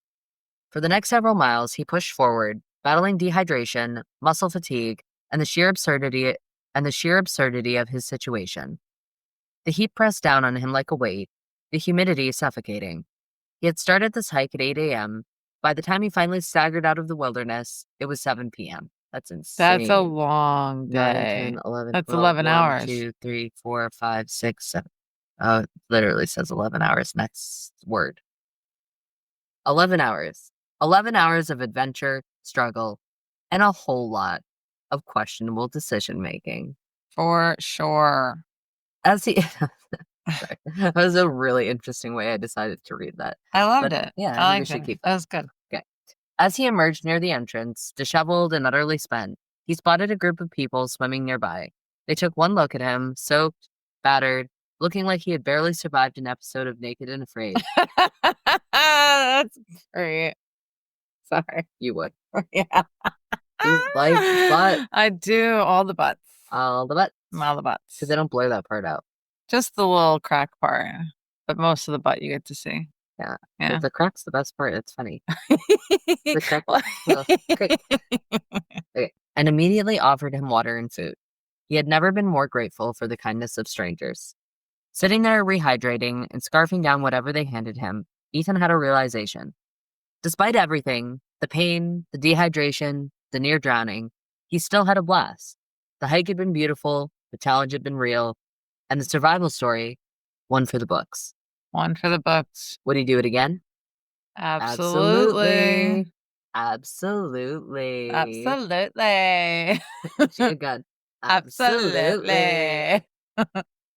Speaker 2: For the next several miles, he pushed forward, battling dehydration, muscle fatigue, and the sheer absurdity of his situation. The heat pressed down on him like a weight, the humidity suffocating. He had started this hike at 8 a.m. By the time he finally staggered out of the wilderness, it was 7 p.m. That's
Speaker 1: That's a
Speaker 2: insane.
Speaker 1: long
Speaker 2: 9, 10,
Speaker 1: day.
Speaker 2: 11,
Speaker 1: That's
Speaker 2: 12,
Speaker 1: 11
Speaker 2: 1,
Speaker 1: hours.
Speaker 2: 2, 3, 4, 5, 6, 7. Oh, it literally says 11 hours. Next word. 11 hours. 11 hours of adventure, struggle, and a whole lot of questionable decision making.
Speaker 1: For sure.
Speaker 2: As he sorry, that was a really interesting way I decided to read that.
Speaker 1: I loved
Speaker 2: But
Speaker 1: it.
Speaker 2: yeah, I
Speaker 1: I
Speaker 2: think we
Speaker 1: liked
Speaker 2: should
Speaker 1: it.
Speaker 2: keep
Speaker 1: That
Speaker 2: that.
Speaker 1: was good.
Speaker 2: Okay. As he emerged near the entrance, disheveled and utterly spent, he spotted a group of people swimming nearby. They took one look at him, soaked, battered, looking like he had barely survived an episode of Naked and Afraid.
Speaker 1: That's great. Sorry.
Speaker 2: You would.
Speaker 1: Yeah.
Speaker 2: You like butt.
Speaker 1: I do all the butts.
Speaker 2: All the butts.
Speaker 1: All the butts.
Speaker 2: Because they don't blur that part out.
Speaker 1: Just the little crack part, but most of the butt you get to see.
Speaker 2: Yeah.
Speaker 1: Yeah.
Speaker 2: The crack's the best part. It's funny. The crack. Well, great. Okay. And immediately offered him water and food. He had never been more grateful for the kindness of strangers. Sitting there rehydrating and scarfing down whatever they handed him, Ethan had a realization. Despite everything, the pain, the dehydration, the near drowning, he still had a blast. The hike had been beautiful, the challenge had been real, and the survival story, one for the books.
Speaker 1: One for the books.
Speaker 2: Would he do it again?
Speaker 1: Absolutely.
Speaker 2: Absolutely.
Speaker 1: Absolutely.
Speaker 2: God.
Speaker 1: Absolutely.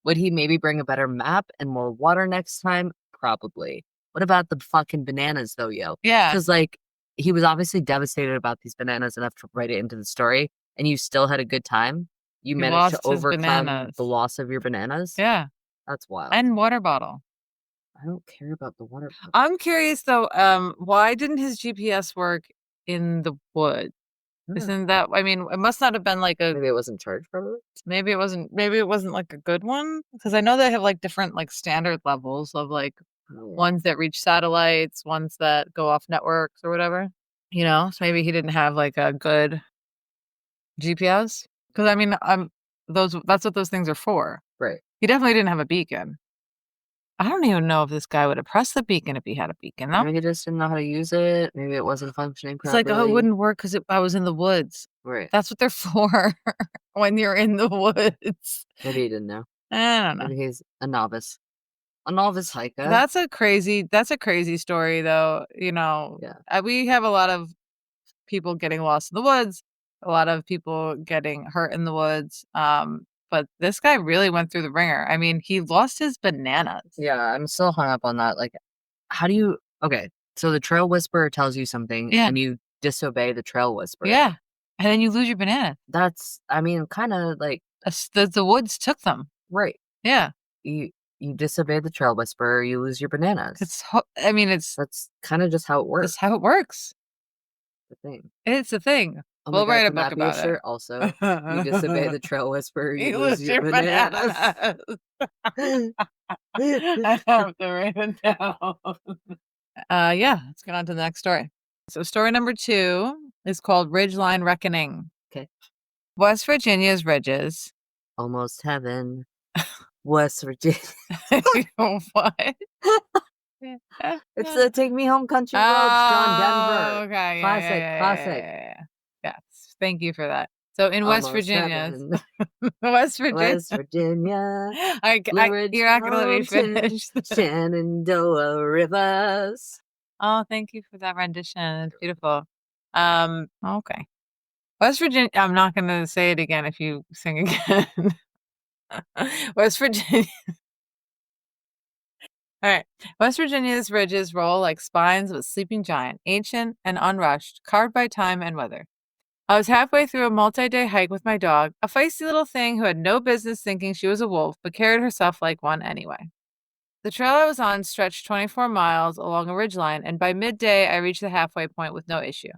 Speaker 2: Would he maybe bring a better map and more water next time? Probably. What about the fucking bananas though, yo?
Speaker 1: Yeah.
Speaker 2: Because like he was obviously devastated about these bananas enough to write it into the story, and you still had a good time. You
Speaker 1: He
Speaker 2: managed to
Speaker 1: lost his
Speaker 2: overcome the
Speaker 1: bananas.
Speaker 2: loss of your bananas.
Speaker 1: Yeah,
Speaker 2: That's wild.
Speaker 1: and water bottle.
Speaker 2: I don't care about the water bottle.
Speaker 1: I'm curious though, why didn't his GPS work in the woods? Isn't that, I mean, it must not have been like a,
Speaker 2: Maybe it wasn't charged properly.
Speaker 1: maybe it wasn't like a good one, because I know they have like different like standard levels of like
Speaker 2: Oh,
Speaker 1: ones that reach satellites, ones that go off networks or whatever. So maybe he didn't have like a good GPS. Because I mean, those that's what those things are for.
Speaker 2: right.
Speaker 1: He definitely didn't have a beacon. I don't even know if this guy would have pressed the beacon if he had a beacon, though.
Speaker 2: Maybe he just didn't know how to use it. Maybe it wasn't functioning
Speaker 1: It's like, oh, it
Speaker 2: properly.
Speaker 1: wouldn't work because I was in the woods.
Speaker 2: Right.
Speaker 1: That's what they're for when you're in the woods.
Speaker 2: Maybe he didn't know.
Speaker 1: I don't know.
Speaker 2: Maybe he's a novice. A novice hiker.
Speaker 1: That's a crazy story, though.
Speaker 2: Yeah.
Speaker 1: We have a lot of people getting lost in the woods, a lot of people getting hurt in the woods. But this guy really went through the ringer. I mean, he lost his bananas.
Speaker 2: Yeah, I'm still hung up on that. Like, how do you okay, so the trail whisperer tells you something
Speaker 1: Yeah,
Speaker 2: and you disobey the trail whisperer.
Speaker 1: yeah. And then you lose your banana.
Speaker 2: That's I mean, kinda like
Speaker 1: The woods took them.
Speaker 2: right.
Speaker 1: Yeah.
Speaker 2: You disobey the trail whisperer, you lose your bananas.
Speaker 1: I mean,
Speaker 2: That's kinda just how it
Speaker 1: that's
Speaker 2: works,
Speaker 1: how it works.
Speaker 2: the thing.
Speaker 1: It's a thing.
Speaker 2: Oh my
Speaker 1: We'll
Speaker 2: god,
Speaker 1: write a
Speaker 2: can
Speaker 1: book
Speaker 2: that be a
Speaker 1: about it.
Speaker 2: shirt also? You disobey the trail whisperer, you
Speaker 1: You
Speaker 2: lose
Speaker 1: lose
Speaker 2: your
Speaker 1: your
Speaker 2: bananas.
Speaker 1: bananas. I have to write it down. Yeah, let's get on to the next story. So story number 2 is called Ridgeline Reckoning.
Speaker 2: Okay.
Speaker 1: West Virginia's ridges.
Speaker 2: Almost heaven. West Virginia.
Speaker 1: What?
Speaker 2: It's the Take Me Home Country Roads, John Denver.
Speaker 1: Oh, okay. Yeah, yeah,
Speaker 2: Classic,
Speaker 1: yeah, yeah,
Speaker 2: classic.
Speaker 1: yeah, yeah. Yes. Thank you for that. So in West
Speaker 2: Almost
Speaker 1: Virginia,
Speaker 2: heaven.
Speaker 1: West Virginia,
Speaker 2: West Virginia.
Speaker 1: I,
Speaker 2: Blue Ridge
Speaker 1: you're not gonna let me
Speaker 2: Mountain.
Speaker 1: finish.
Speaker 2: Shenandoah Rivers.
Speaker 1: Oh, thank you for that rendition. It's beautiful. Okay. West Virginia, I'm not gonna say it again if you sing again. West Virginia. All right. West Virginia's ridges roll like spines of a sleeping giant, ancient and unrushed, carved by time and weather. I was halfway through a multi-day hike with my dog, a feisty little thing who had no business thinking she was a wolf, but carried herself like one anyway. The trail I was on stretched 24 miles along a ridgeline, and by midday I reached the halfway point with no issue.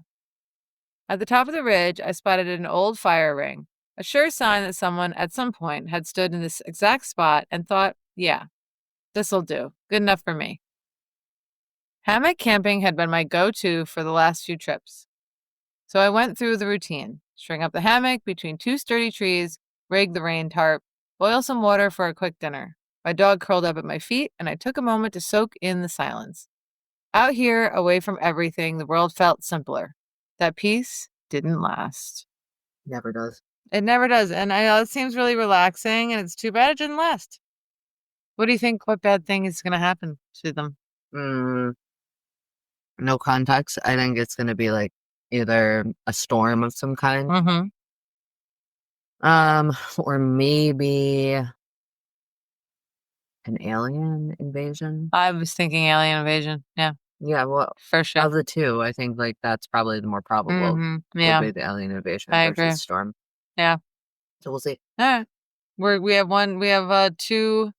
Speaker 1: At the top of the ridge, I spotted an old fire ring, a sure sign that someone at some point had stood in this exact spot and thought, yeah, this'll do. Good enough for me. Hammock camping had been my go-to for the last few trips. So I went through the routine. String up the hammock between 2 sturdy trees, rig the rain tarp, boil some water for a quick dinner. My dog curled up at my feet, and I took a moment to soak in the silence. Out here, away from everything, the world felt simpler. That peace didn't last.
Speaker 2: Never does.
Speaker 1: It never does, and I know it seems really relaxing, and it's too bad it didn't last. What do you think? What bad thing is going to happen to them?
Speaker 2: No context. I think it's gonna be like either a storm of some kind.
Speaker 1: Mm-hmm.
Speaker 2: Or maybe an alien invasion.
Speaker 1: I was thinking alien invasion. Yeah,
Speaker 2: Yeah, well,
Speaker 1: for sure.
Speaker 2: of the two, I think like that's probably the more probable
Speaker 1: Mm-hmm.
Speaker 2: would
Speaker 1: Yeah,
Speaker 2: be the alien invasion
Speaker 1: I agree.
Speaker 2: versus storm.
Speaker 1: Yeah.
Speaker 2: So we'll see.
Speaker 1: All right. We have 2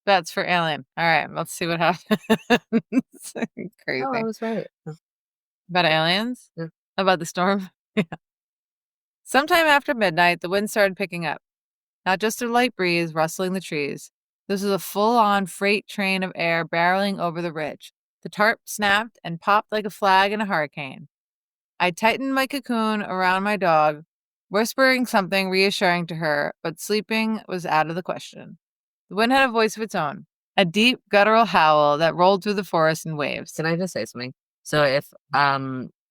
Speaker 1: bets for alien. All right, let's see what happens. Crazy.
Speaker 2: Oh, I was right.
Speaker 1: About aliens?
Speaker 2: Yeah.
Speaker 1: About the storm? Yeah. Sometime after midnight, the wind started picking up. Not just a light breeze rustling the trees. This was a full-on freight train of air barreling over the ridge. The tarp snapped and popped like a flag in a hurricane. I tightened my cocoon around my dog, whispering something reassuring to her, but sleeping was out of the question. The wind had a voice of its own, a deep, guttural howl that rolled through the forest in waves.
Speaker 2: Can I just say something? So if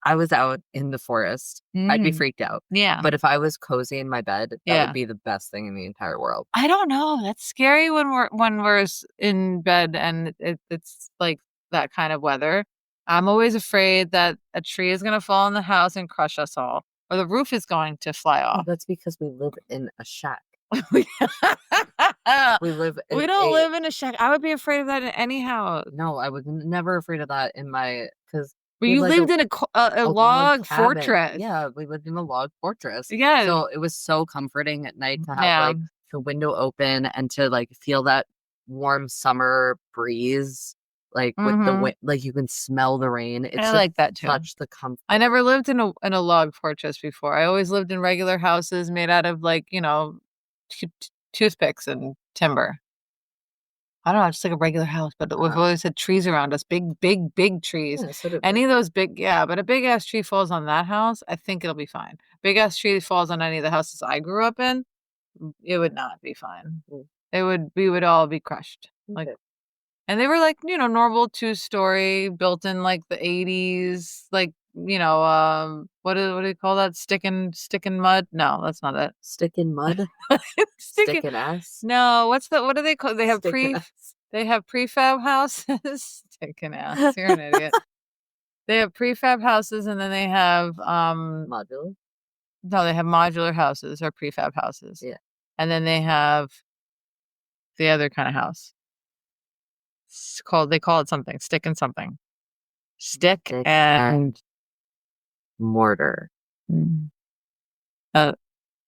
Speaker 2: I was out in the forest, I'd be freaked out.
Speaker 1: Yeah.
Speaker 2: But if I was cozy in my bed, that
Speaker 1: Yeah.
Speaker 2: would be the best thing in the entire world.
Speaker 1: I don't know. That's scary when we're in bed and it's like that kind of weather. I'm always afraid that a tree is going to fall in the house and crush us all, or the roof is going to fly
Speaker 2: Oh,
Speaker 1: off.
Speaker 2: that's because we live in a shack.
Speaker 1: We
Speaker 2: live in
Speaker 1: don't live in a shack. I would be afraid of that in any house.
Speaker 2: No, I was never afraid of that in my because
Speaker 1: Well,
Speaker 2: We had
Speaker 1: you
Speaker 2: like
Speaker 1: lived in a
Speaker 2: a log
Speaker 1: log
Speaker 2: cabin.
Speaker 1: fortress.
Speaker 2: Yeah, we lived in a log fortress.
Speaker 1: Yeah.
Speaker 2: So it was so comforting at night to have
Speaker 1: Yeah.
Speaker 2: like the window open and to like feel that warm summer breeze, like with the
Speaker 1: Mm-hmm.
Speaker 2: wind, like you can smell the rain. It's
Speaker 1: I
Speaker 2: just
Speaker 1: like that too.
Speaker 2: such the
Speaker 1: I
Speaker 2: comfort.
Speaker 1: never lived in a log fortress before. I always lived in regular houses made out of like, toothpicks and timber. I don't know, just like a regular house, but we've
Speaker 2: Uh,
Speaker 1: always had trees around us, big, big, big trees.
Speaker 2: yeah, so did we.
Speaker 1: Any of those big, yeah, but a big ass tree falls on that house, I think it'll be fine. Big ass tree falls on any of the houses I grew up in, it would not be fine.
Speaker 2: Mm,
Speaker 1: We would all be crushed. Like,
Speaker 2: okay.
Speaker 1: and they were like, normal 2-story, built in like the 80s, like, what do you call that? Stick in mud? No, that's not it.
Speaker 2: Stick in mud,
Speaker 1: Stick
Speaker 2: stick
Speaker 1: in
Speaker 2: in ass,
Speaker 1: No, what do they call
Speaker 2: stick in ass.
Speaker 1: they have prefab houses. Stick in ass. You're an idiot. They have prefab houses and then they have
Speaker 2: Modular.
Speaker 1: no, they have modular houses or prefab houses.
Speaker 2: Yeah.
Speaker 1: And then they have the other kind of house. They call it something. Stick and something. Stick
Speaker 2: Stick
Speaker 1: and
Speaker 2: mortar.
Speaker 1: Mm. uh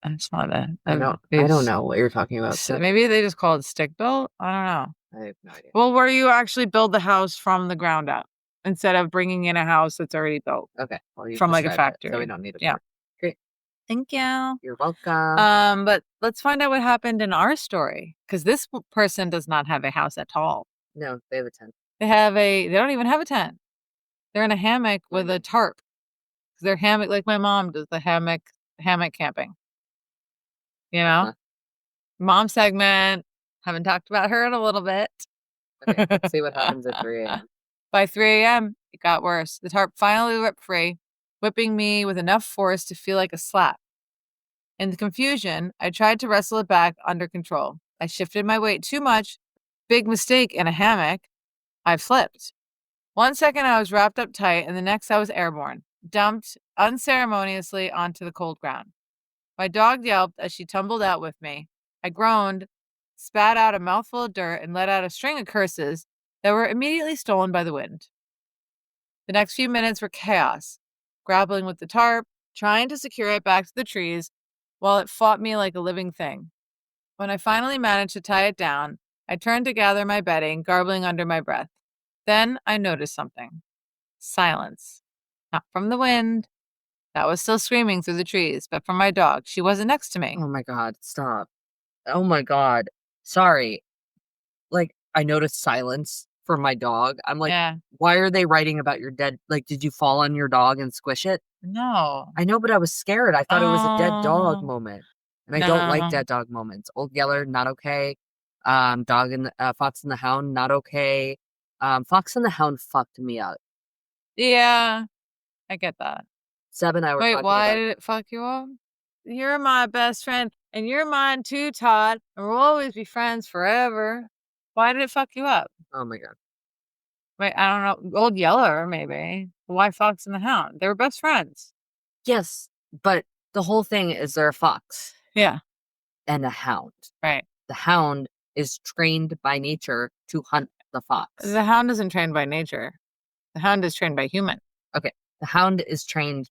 Speaker 1: that's not it.
Speaker 2: I don't know what you're talking about. So
Speaker 1: Maybe they just call it stick built. I don't know.
Speaker 2: I have no idea.
Speaker 1: Well, where you actually build the house from the ground up instead of bringing in a house that's already built
Speaker 2: Okay. Well, you
Speaker 1: from like a
Speaker 2: described it, so we
Speaker 1: factory.
Speaker 2: don't need it.
Speaker 1: Yeah.
Speaker 2: Great.
Speaker 1: Thank you.
Speaker 2: You're welcome.
Speaker 1: But let's find out what happened in our story because this person does not have a house at all.
Speaker 2: No, they have a tent.
Speaker 1: They don't even have a tent. They're in a hammock with a tarp. They're hammock like my mom does the hammock camping. You know,
Speaker 2: Huh.
Speaker 1: mom segment. Haven't talked about her in a little bit.
Speaker 2: Okay, let's see what happens at 3 a.m.
Speaker 1: By 3 a.m., it got worse. The tarp finally ripped free, whipping me with enough force to feel like a slap. In the confusion, I tried to wrestle it back under control. I shifted my weight too much. Big mistake in a hammock. I flipped. 1 second I was wrapped up tight, and the next I was airborne, dumped unceremoniously onto the cold ground. My dog yelped as she tumbled out with me. I groaned, spat out a mouthful of dirt, and let out a string of curses that were immediately stolen by the wind. The next few minutes were chaos, grappling with the tarp, trying to secure it back to the trees while it fought me like a living thing. When I finally managed to tie it down, I turned to gather my bedding, garbling under my breath. Then I noticed something. Silence. Not from the wind. That was still screaming through the trees, but from my dog. She wasn't next to me.
Speaker 2: Oh my God, stop. Oh my God. Sorry. Like, I noticed silence from my dog. I'm like,
Speaker 1: Yeah.
Speaker 2: why are they writing about your dead? Like, did you fall on your dog and squish it?
Speaker 1: No.
Speaker 2: I know, but I was scared. I thought it was a dead dog
Speaker 1: Oh,
Speaker 2: moment. And I don't like
Speaker 1: no.
Speaker 2: dead dog moments. Old Yeller, not okay. Fox and the Hound, not okay. Fox and the Hound fucked me up.
Speaker 1: Yeah, I get that.
Speaker 2: 7 hours
Speaker 1: Wait,
Speaker 2: talking
Speaker 1: why
Speaker 2: about.
Speaker 1: did it fuck you up? You're my best friend, and you're mine too, Todd, and we'll always be friends forever. Why did it fuck you up?
Speaker 2: Oh my God.
Speaker 1: Wait, I don't know. Old Yeller, maybe. Why Fox and the Hound? They were best friends.
Speaker 2: Yes, but the whole thing is they're a fox
Speaker 1: Yeah,
Speaker 2: and a hound.
Speaker 1: right.
Speaker 2: The hound is trained by nature to hunt the fox.
Speaker 1: The Hound isn't trained by nature. The Hound is trained by human.
Speaker 2: Okay, the hound is trained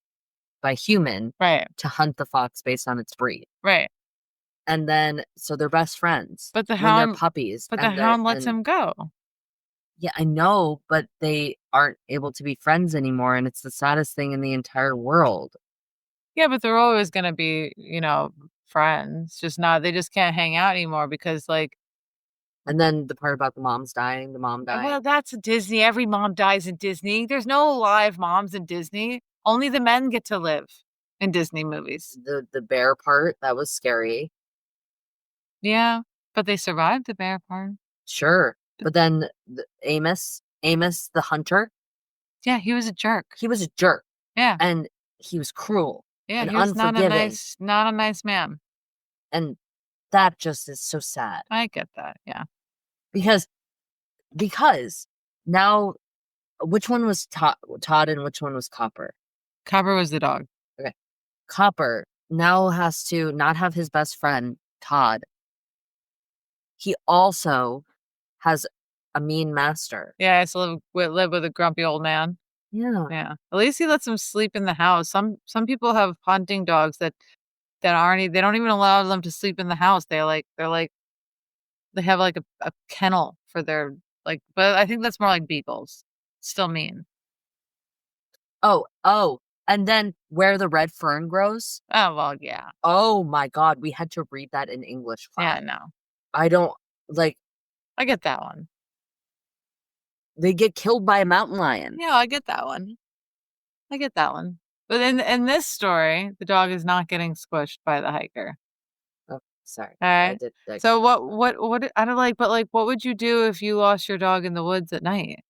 Speaker 2: by human
Speaker 1: Right,
Speaker 2: to hunt the fox based on its breed.
Speaker 1: right.
Speaker 2: And then so they're best friends
Speaker 1: But the
Speaker 2: when they're
Speaker 1: Hound,
Speaker 2: puppies.
Speaker 1: but the
Speaker 2: And they're
Speaker 1: Hound lets
Speaker 2: and
Speaker 1: him go.
Speaker 2: yeah, I know, but they aren't able to be friends anymore, and it's the saddest thing in the entire world.
Speaker 1: Yeah, but they're always gonna be, friends. Just not. They just can't hang out anymore because, like,
Speaker 2: And then the part about the moms dying, the mom
Speaker 1: well,
Speaker 2: dying,
Speaker 1: that's Disney. Every mom dies in Disney. There's no live moms in Disney. Only the men get to live in Disney movies.
Speaker 2: the bear part, that was scary.
Speaker 1: Yeah, but they survived the bear part.
Speaker 2: Sure. But then Amos the hunter,
Speaker 1: Yeah, he was a jerk.
Speaker 2: he was a jerk
Speaker 1: Yeah,
Speaker 2: and he was cruel
Speaker 1: yeah,
Speaker 2: and
Speaker 1: he was
Speaker 2: unforgiving.
Speaker 1: not a nice man.
Speaker 2: And that just is so sad
Speaker 1: I get that. Yeah,
Speaker 2: because because now which one was Todd and which one was Copper?
Speaker 1: Copper was the dog.
Speaker 2: Okay. Copper now has to not have his best friend, Todd. He also has a mean master.
Speaker 1: Yeah, I used to live with a grumpy old man.
Speaker 2: Yeah.
Speaker 1: Yeah. At least he lets them sleep in the house. Some people have hunting dogs that aren't they don't even allow them to sleep in the house. They have like a kennel for their but I think that's more like beagles. Still mean.
Speaker 2: Oh, and then where the red fern grows.
Speaker 1: Oh well, yeah.
Speaker 2: Oh my God, we had to read that in English
Speaker 1: Yeah,
Speaker 2: class.
Speaker 1: no.
Speaker 2: I don't like
Speaker 1: I get that one.
Speaker 2: they get killed by a mountain lion.
Speaker 1: Yeah, I get that one. I get that one. But in this story, the dog is not getting squished by the hiker.
Speaker 2: Oh, sorry.
Speaker 1: All
Speaker 2: I
Speaker 1: right.
Speaker 2: did like
Speaker 1: So what I don't like, but like what would you do if you lost your dog in the woods at night?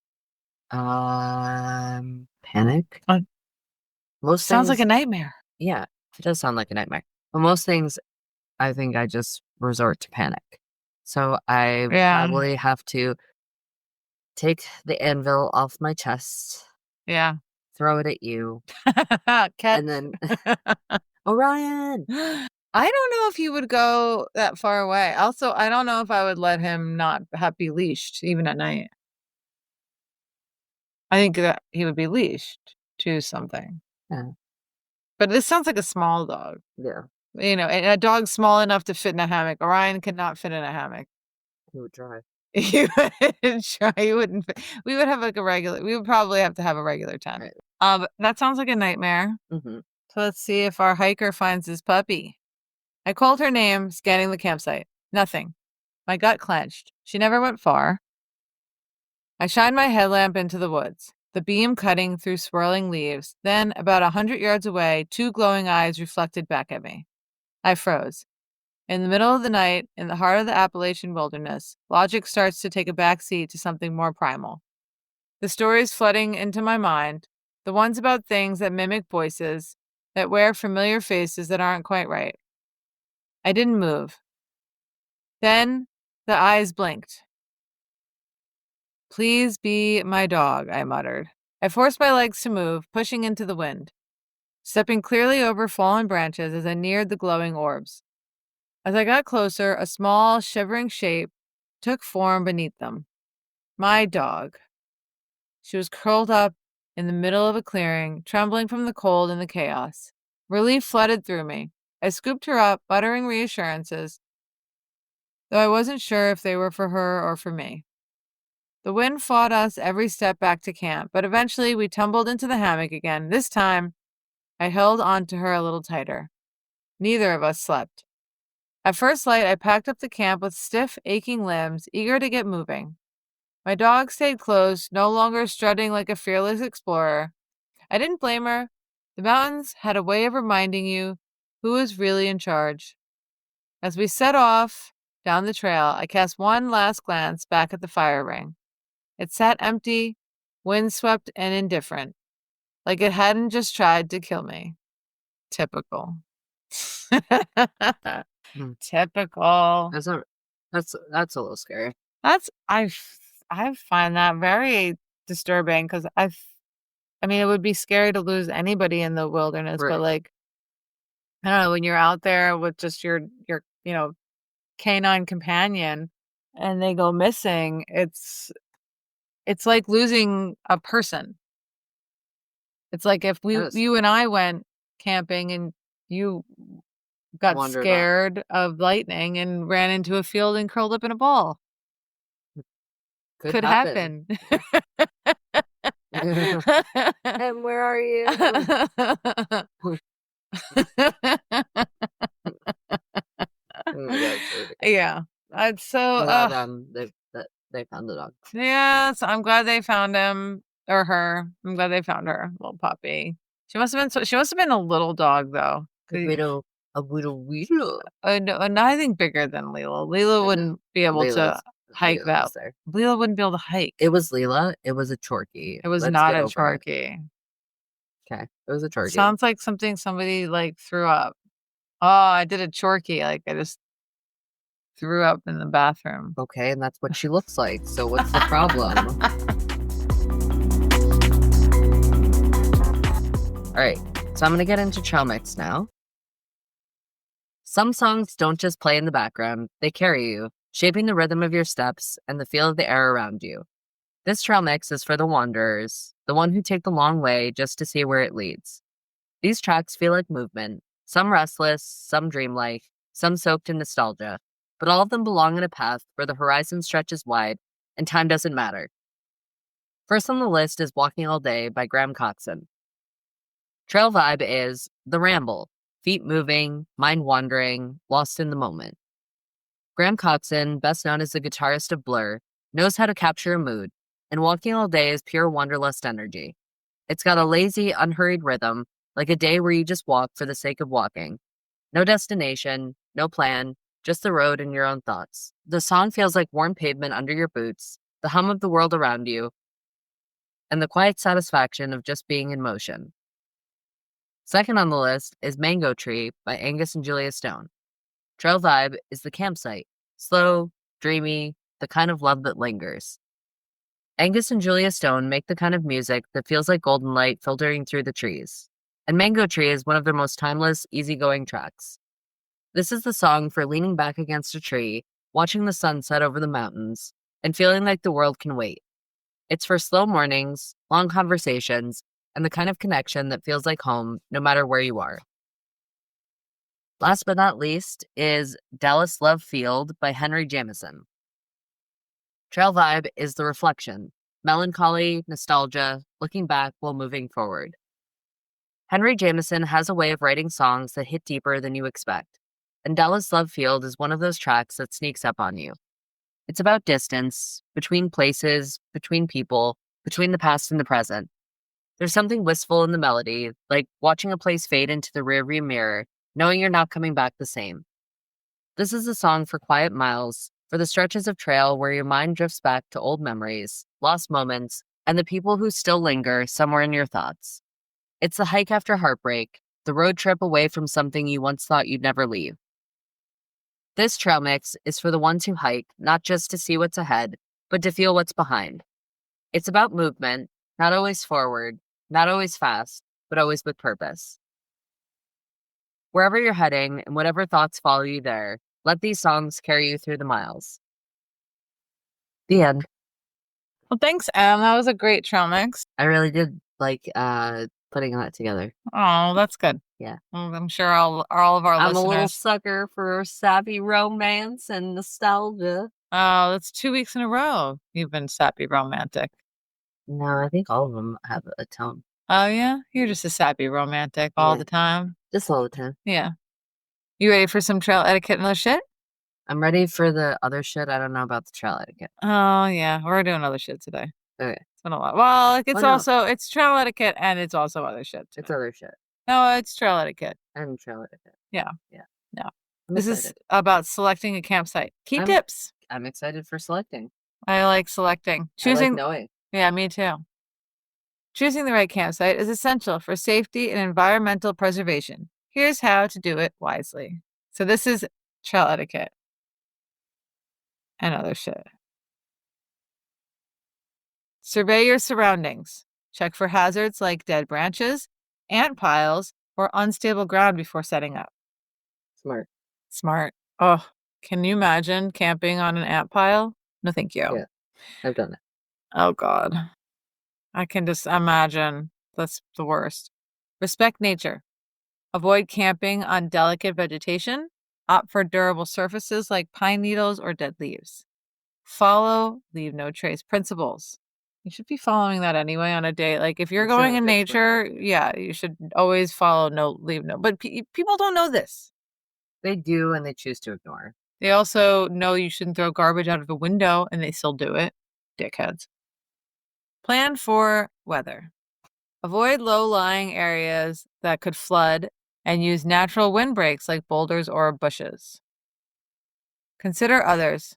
Speaker 2: panic.
Speaker 1: Uh,
Speaker 2: Most
Speaker 1: Sounds like a
Speaker 2: things,
Speaker 1: nightmare.
Speaker 2: yeah, it does sound like a nightmare. But most things I think I just resort to panic. So I
Speaker 1: Yeah.
Speaker 2: probably have to take the anvil off my chest,
Speaker 1: Yeah.
Speaker 2: throw it at you, and
Speaker 1: Catch.
Speaker 2: then Orion.
Speaker 1: I don't know if he would go that far away. Also, I don't know if I would let him not be leashed even at night. I think that he would be leashed to something.
Speaker 2: Yeah,
Speaker 1: But this sounds like a small dog.
Speaker 2: yeah,
Speaker 1: And a dog small enough to fit in a hammock. Orion could not fit in a hammock.
Speaker 2: he would drive.
Speaker 1: You wouldn't try. You wouldn't fit. We would have like a regular. We would probably have to have a regular tent.
Speaker 2: Right.
Speaker 1: That sounds like a nightmare.
Speaker 2: Mm-hmm.
Speaker 1: So let's see if our hiker finds his puppy. I called her name, scanning the campsite. Nothing. My gut clenched. She never went far. I shined my headlamp into the woods, the beam cutting through swirling leaves. Then, about 100 yards away, two glowing eyes reflected back at me. I froze. In the middle of the night, in the heart of the Appalachian wilderness, logic starts to take a back seat to something more primal. The stories flooding into my mind, the ones about things that mimic voices, that wear familiar faces that aren't quite right. I didn't move. Then the eyes blinked. Please be my dog, I muttered. I forced my legs to move, pushing into the wind, stepping clearly over fallen branches as I neared the glowing orbs. As I got closer, a small, shivering shape took form beneath them. My dog. She was curled up in the middle of a clearing, trembling from the cold and the chaos. Relief flooded through me. I scooped her up, muttering reassurances, though I wasn't sure if they were for her or for me. The wind fought us every step back to camp, but eventually we tumbled into the hammock again. This time, I held onto her a little tighter. Neither of us slept. At first light, I packed up the camp with stiff, aching limbs, eager to get moving. My dog stayed close, no longer strutting like a fearless explorer. I didn't blame her. The mountains had a way of reminding you who is really in charge. As we set off down the trail, I cast one last glance back at the fire ring. It sat empty, windswept, and indifferent, like it hadn't just tried to kill me. Typical.
Speaker 2: Hmm.
Speaker 1: Typical.
Speaker 2: That's a little scary.
Speaker 1: I find that very disturbing because I mean, it would be scary to lose anybody in the wilderness, but
Speaker 2: Right.
Speaker 1: like, I don't know, when you're out there with just your canine companion and they go missing, it's like losing a person. It's like if
Speaker 2: Yes.
Speaker 1: you and I went camping and you got
Speaker 2: Wandered off.
Speaker 1: scared of lightning and ran into a field and curled up in a ball.
Speaker 2: Could
Speaker 1: Could
Speaker 2: happen.
Speaker 1: happen.
Speaker 2: And where are you? Oh my God, it's so ridiculous.
Speaker 1: Yeah. I'd so
Speaker 2: I'm glad they found the dog.
Speaker 1: yes, I'm glad they found him or her. I'm glad they found her little puppy. She must have been a little dog though.
Speaker 2: A little.
Speaker 1: No, I think bigger than Leela. Leela
Speaker 2: I know.
Speaker 1: wouldn't be able to hike
Speaker 2: Leela
Speaker 1: that.
Speaker 2: was there.
Speaker 1: Leela wouldn't be able to hike.
Speaker 2: It was Leela. It was a Chorky.
Speaker 1: It was
Speaker 2: Let's
Speaker 1: not
Speaker 2: get
Speaker 1: a
Speaker 2: over it.
Speaker 1: Chorky.
Speaker 2: Okay. It was a Chorky.
Speaker 1: Sounds like something somebody like threw up. Oh, I did a Chorky. Like I just threw up in the bathroom.
Speaker 2: Okay, and that's what she looks like. So what's the problem? All right. So I'm going to get into trail mix now. Some songs don't just play in the background, they carry you, shaping the rhythm of your steps and the feel of the air around you. This trail mix is for the wanderers, the one who take the long way just to see where it leads. These tracks feel like movement, some restless, some dreamlike, some soaked in nostalgia, but all of them belong in a path where the horizon stretches wide and time doesn't matter. First on the list is Walking All Day by Graham Coxon. Trail vibe is the ramble, feet moving, mind wandering, lost in the moment. Graham Coxon, best known as the guitarist of Blur, knows how to capture a mood, and Walking All Day is pure wanderlust energy. It's got a lazy, unhurried rhythm, like a day where you just walk for the sake of walking. No destination, no plan, just the road and your own thoughts. The song feels like warm pavement under your boots, the hum of the world around you, and the quiet satisfaction of just being in motion. Second on the list is Mango Tree by Angus and Julia Stone. Trail vibe is the campsite, slow, dreamy, the kind of love that lingers. Angus and Julia Stone make the kind of music that feels like golden light filtering through the trees. And Mango Tree is one of their most timeless, easygoing tracks. This is the song for leaning back against a tree, watching the sun set over the mountains, and feeling like the world can wait. It's for slow mornings, long conversations, and the kind of connection that feels like home, no matter where you are. Last but not least is Dallas Love Field by Henry Jameson. Trail vibe is the reflection, melancholy, nostalgia, looking back while moving forward. Henry Jameson has a way of writing songs that hit deeper than you expect, and Dallas Love Field is one of those tracks that sneaks up on you. It's about distance, between places, between people, between the past and the present. There's something wistful in the melody, like watching a place fade into the rearview mirror, knowing you're not coming back the same. This is a song for quiet miles, for the stretches of trail where your mind drifts back to old memories, lost moments, and the people who still linger somewhere in your thoughts. It's the hike after heartbreak, the road trip away from something you once thought you'd never leave. This trail mix is for the ones who hike, not just to see what's ahead, but to feel what's behind. It's about movement, not always forward, not always fast, but always with purpose. Wherever you're heading and whatever thoughts follow you there, let these songs carry you through the miles. The end.
Speaker 1: Well, thanks, Em. That was a great trail mix.
Speaker 2: I really did like putting that together.
Speaker 1: Oh, that's good.
Speaker 2: Yeah.
Speaker 1: I'm sure all of our
Speaker 2: I'm
Speaker 1: listeners.
Speaker 2: a little sucker for sappy romance and nostalgia.
Speaker 1: Oh, that's 2 weeks in a row you've been sappy romantic.
Speaker 2: No, I think all of them have a tone.
Speaker 1: Oh, yeah? You're just a sappy romantic all the time.
Speaker 2: Just all the time.
Speaker 1: Yeah. You ready for some trail etiquette and other shit?
Speaker 2: I'm ready for the other shit. I don't know about the trail etiquette.
Speaker 1: Oh, yeah. We're doing other shit today.
Speaker 2: Okay.
Speaker 1: It's been a lot. Well, like, it's
Speaker 2: no.
Speaker 1: also, it's trail etiquette and it's also other shit. Today.
Speaker 2: It's other shit.
Speaker 1: No, it's trail etiquette.
Speaker 2: And trail etiquette.
Speaker 1: Yeah.
Speaker 2: Yeah.
Speaker 1: No.
Speaker 2: I'm
Speaker 1: This
Speaker 2: excited.
Speaker 1: is about selecting a campsite. Key tips.
Speaker 2: I'm excited for selecting.
Speaker 1: I like selecting. Choosing.
Speaker 2: I like knowing.
Speaker 1: Yeah, me too. Choosing the right campsite is essential for safety and environmental preservation. Here's how to do it wisely. So this is trail etiquette and other shit. Survey your surroundings. Check for hazards like dead branches, ant piles, or unstable ground before setting up. Smart. Oh, can you imagine camping on an ant pile? No, thank you.
Speaker 2: Yeah, I've done it.
Speaker 1: Oh, God. I can just imagine. That's the worst. Respect nature. Avoid camping on delicate vegetation. Opt for durable surfaces like pine needles or dead leaves. Follow leave no trace principles. You should be following that anyway on a day. Like if you're going in nature, yeah, you should always follow leave no. But people don't know this.
Speaker 2: They do, and they choose to ignore.
Speaker 1: They also know you shouldn't throw garbage out of the window, and they still do it. Dickheads. Plan for weather. Avoid low-lying areas that could flood and use natural windbreaks like boulders or bushes. Consider others.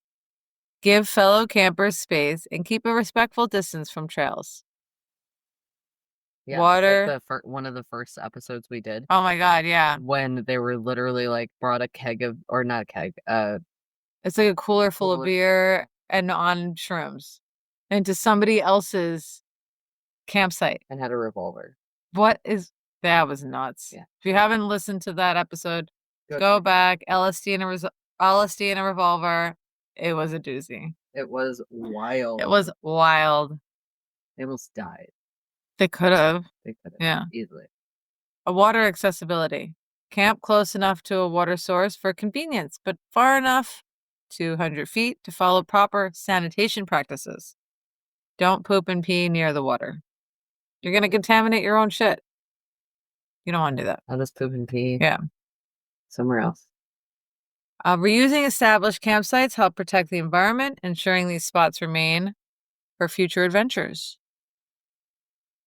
Speaker 1: Give fellow campers space and keep a respectful distance from trails.
Speaker 2: Yeah,
Speaker 1: water.
Speaker 2: Like one of the first episodes we did.
Speaker 1: Oh my God, yeah.
Speaker 2: When they were literally like brought a keg of, or not a keg,
Speaker 1: it's like a cooler full of beer and on shrooms into somebody else's campsite.
Speaker 2: And had a revolver.
Speaker 1: That was nuts.
Speaker 2: Yeah.
Speaker 1: If you haven't listened to that episode, go back. LSD and a revolver. It was a doozy.
Speaker 2: It was wild.
Speaker 1: It was wild.
Speaker 2: They almost died.
Speaker 1: They could have.
Speaker 2: They could have.
Speaker 1: Yeah.
Speaker 2: Easily.
Speaker 1: A water accessibility. Camp close enough to a water source for convenience, but far enough, 200 feet, to follow proper sanitation practices. Don't poop and pee near the water. You're going to contaminate your own shit. You don't want to do that.
Speaker 2: I'll just poop and pee.
Speaker 1: Yeah.
Speaker 2: Somewhere else.
Speaker 1: Reusing established campsites help protect the environment, ensuring these spots remain for future adventures.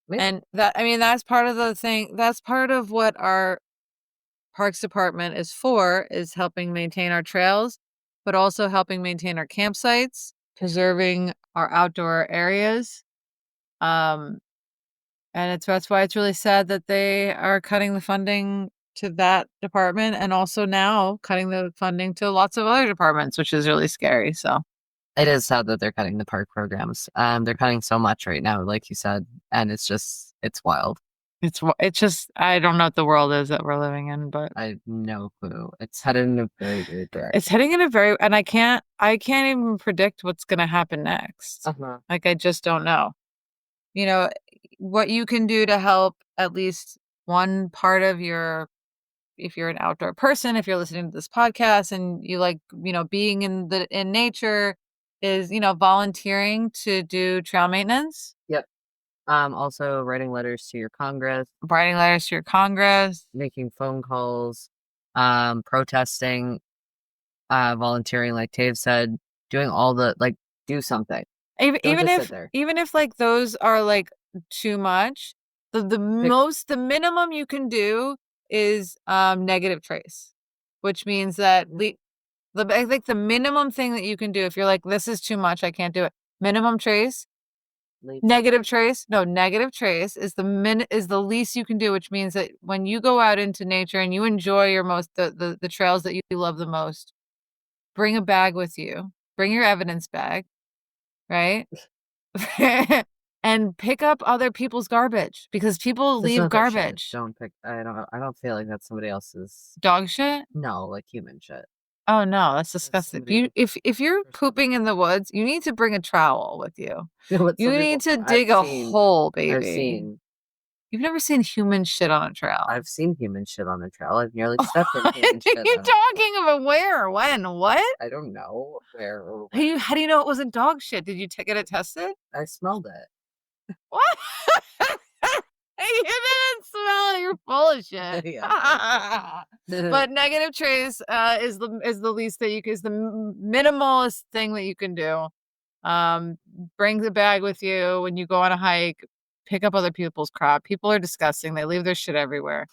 Speaker 1: Yeah. And that's part of the thing. That's part of what our Parks Department is for, is helping maintain our trails, but also helping maintain our campsites, preserving our outdoor areas. And that's why it's really sad that they are cutting the funding to that department, and also now cutting the funding to lots of other departments, which is really scary. So
Speaker 2: it is sad that they're cutting the park programs. They're cutting so much right now, like you said, and it's wild.
Speaker 1: It's just, I don't know what the world is that we're living in, but
Speaker 2: I have no clue. It's headed in a very weird direction.
Speaker 1: It's heading in a very, and I can't even predict what's going to happen next. Like, I just don't know. You know, what you can do to help at least one part of your, if you're an outdoor person, if you're listening to this podcast and you like, being in nature, is, volunteering to do trail maintenance.
Speaker 2: Yep. Also writing letters to your Congress. Making phone calls, protesting, volunteering, like Tave said, doing all the, like, do something.
Speaker 1: Even if like those are like too much, the minimum you can do is negative trace, which means that I think the minimum thing that you can do, if you're like, this is too much, I can't do it. Negative trace is the least you can do, which means that when you go out into nature and you enjoy the trails that you love the most, bring a bag with you, bring your evidence bag, right? And pick up other people's garbage, because people leave garbage.
Speaker 2: Don't pick. I don't feel like that's somebody else's
Speaker 1: dog shit.
Speaker 2: No, like human shit.
Speaker 1: Oh no, that's disgusting. If you're pooping in the woods, you need to bring a trowel with you. You need to dig a hole, baby. You've never seen human shit on a trail.
Speaker 2: I've seen human shit on a trail. I've nearly stepped in human shit.
Speaker 1: What are you talking about? Where? When? What?
Speaker 2: I don't know where or when.
Speaker 1: How do you know it wasn't dog shit? Did you get it tested?
Speaker 2: I smelled it.
Speaker 1: What? You didn't smell it. You're full of shit. Yeah. But negative trace is the least that is the minimalist thing that you can do. Bring the bag with you when you go on a hike. Pick up other people's crap. People are disgusting. They leave their shit everywhere.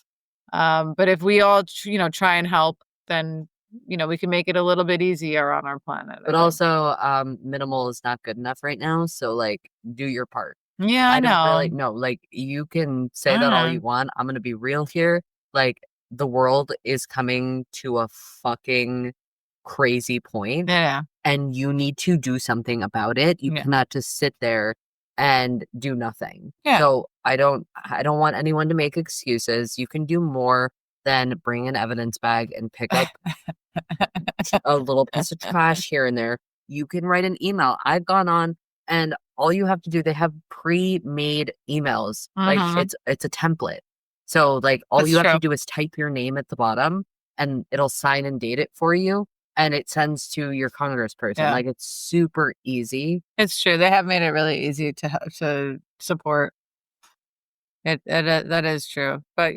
Speaker 1: But if we all, try and help, then, we can make it a little bit easier on our planet.
Speaker 2: But also, minimal is not good enough right now. So, like, do your part.
Speaker 1: Yeah, I know.
Speaker 2: Don't really know. Like, you can say that all you want. I'm going to be real here. Like, the world is coming to a fucking crazy point.
Speaker 1: Yeah.
Speaker 2: And you need to do something about it. You cannot just sit there and do nothing. Yeah. So I don't want anyone to make excuses. You can do more than bring an evidence bag and pick up a little piece of trash here and there. You can write an email. I've gone on, and all you have to do, they have pre-made emails. Like, it's a template. So, like, all you have to do is type your name at the bottom, and it'll sign and date it for you. And it sends to your congressperson. Yeah. Like, it's super easy.
Speaker 1: It's true. They have made it really easy to support. That is true. But,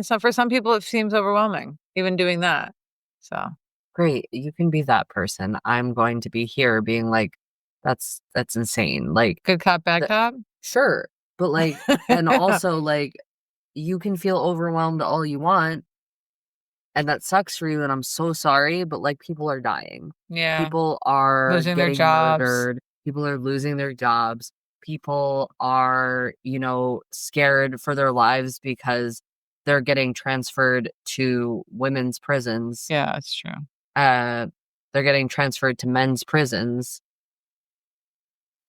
Speaker 1: so for some people, it seems overwhelming, even doing that. So.
Speaker 2: Great. You can be that person. I'm going to be here being like, that's insane. Like,
Speaker 1: good cop, bad cop?
Speaker 2: Sure. But, like, and also, like, you can feel overwhelmed all you want. And that sucks for you, and I'm so sorry, but, like, people are dying.
Speaker 1: Yeah.
Speaker 2: People are
Speaker 1: losing their jobs.
Speaker 2: Murdered. People are losing their jobs. People are, scared for their lives because they're getting transferred to women's prisons.
Speaker 1: Yeah, that's true.
Speaker 2: They're getting transferred to men's prisons,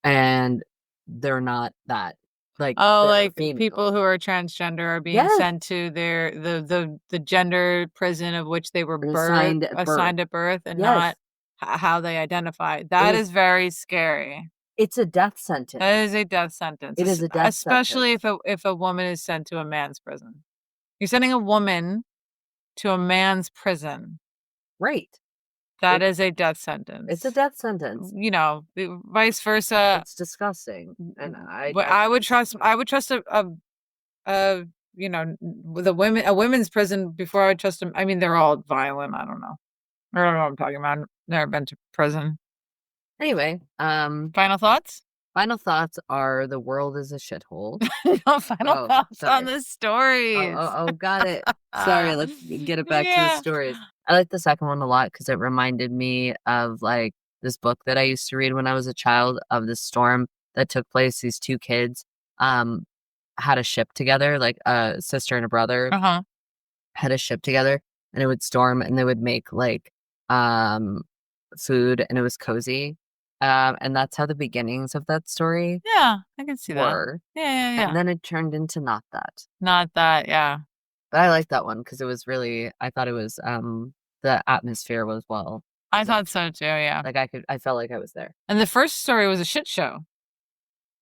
Speaker 2: and they're not that. Like,
Speaker 1: like people who are transgender are being sent to the gender prison of which they were assigned at birth, and not how they identify. That is very scary.
Speaker 2: It's a death
Speaker 1: That
Speaker 2: sentence.
Speaker 1: is a death sentence,
Speaker 2: It is a death
Speaker 1: especially
Speaker 2: sentence.
Speaker 1: if a woman is sent to a man's prison. You're sending a woman to a man's prison.
Speaker 2: Right.
Speaker 1: That
Speaker 2: It's
Speaker 1: is a death
Speaker 2: it's a
Speaker 1: sentence.
Speaker 2: death sentence.
Speaker 1: You know, vice versa.
Speaker 2: It's disgusting, and
Speaker 1: But I would trust a you know, with a women's prison before I would trust them. I mean, they're all violent. I don't know. I don't know what I'm talking about. I've never been to prison.
Speaker 2: Anyway,
Speaker 1: Final thoughts?
Speaker 2: final thoughts are the world is a shithole.
Speaker 1: No final
Speaker 2: Oh,
Speaker 1: thoughts on
Speaker 2: sorry.
Speaker 1: the
Speaker 2: Oh,
Speaker 1: stories.
Speaker 2: oh, oh, got it. Sorry, let's get it back to the
Speaker 1: Yeah.
Speaker 2: stories. I like the second one a lot because it reminded me of like this book that I used to read when I was a child of this storm that took place. These two kids um had a ship together, like a sister and a brother
Speaker 1: Uh-huh.
Speaker 2: had a ship together, and it would storm and they would make like um food, and it was cozy. And that's how the beginnings of that story
Speaker 1: Yeah, I can see that.
Speaker 2: were.
Speaker 1: Yeah.
Speaker 2: And then it turned into not that.
Speaker 1: Not that, yeah.
Speaker 2: But I like that one because it was really, I thought it was the atmosphere was
Speaker 1: I thought so too, yeah.
Speaker 2: like I felt like I was there.
Speaker 1: And the first story was a shit show.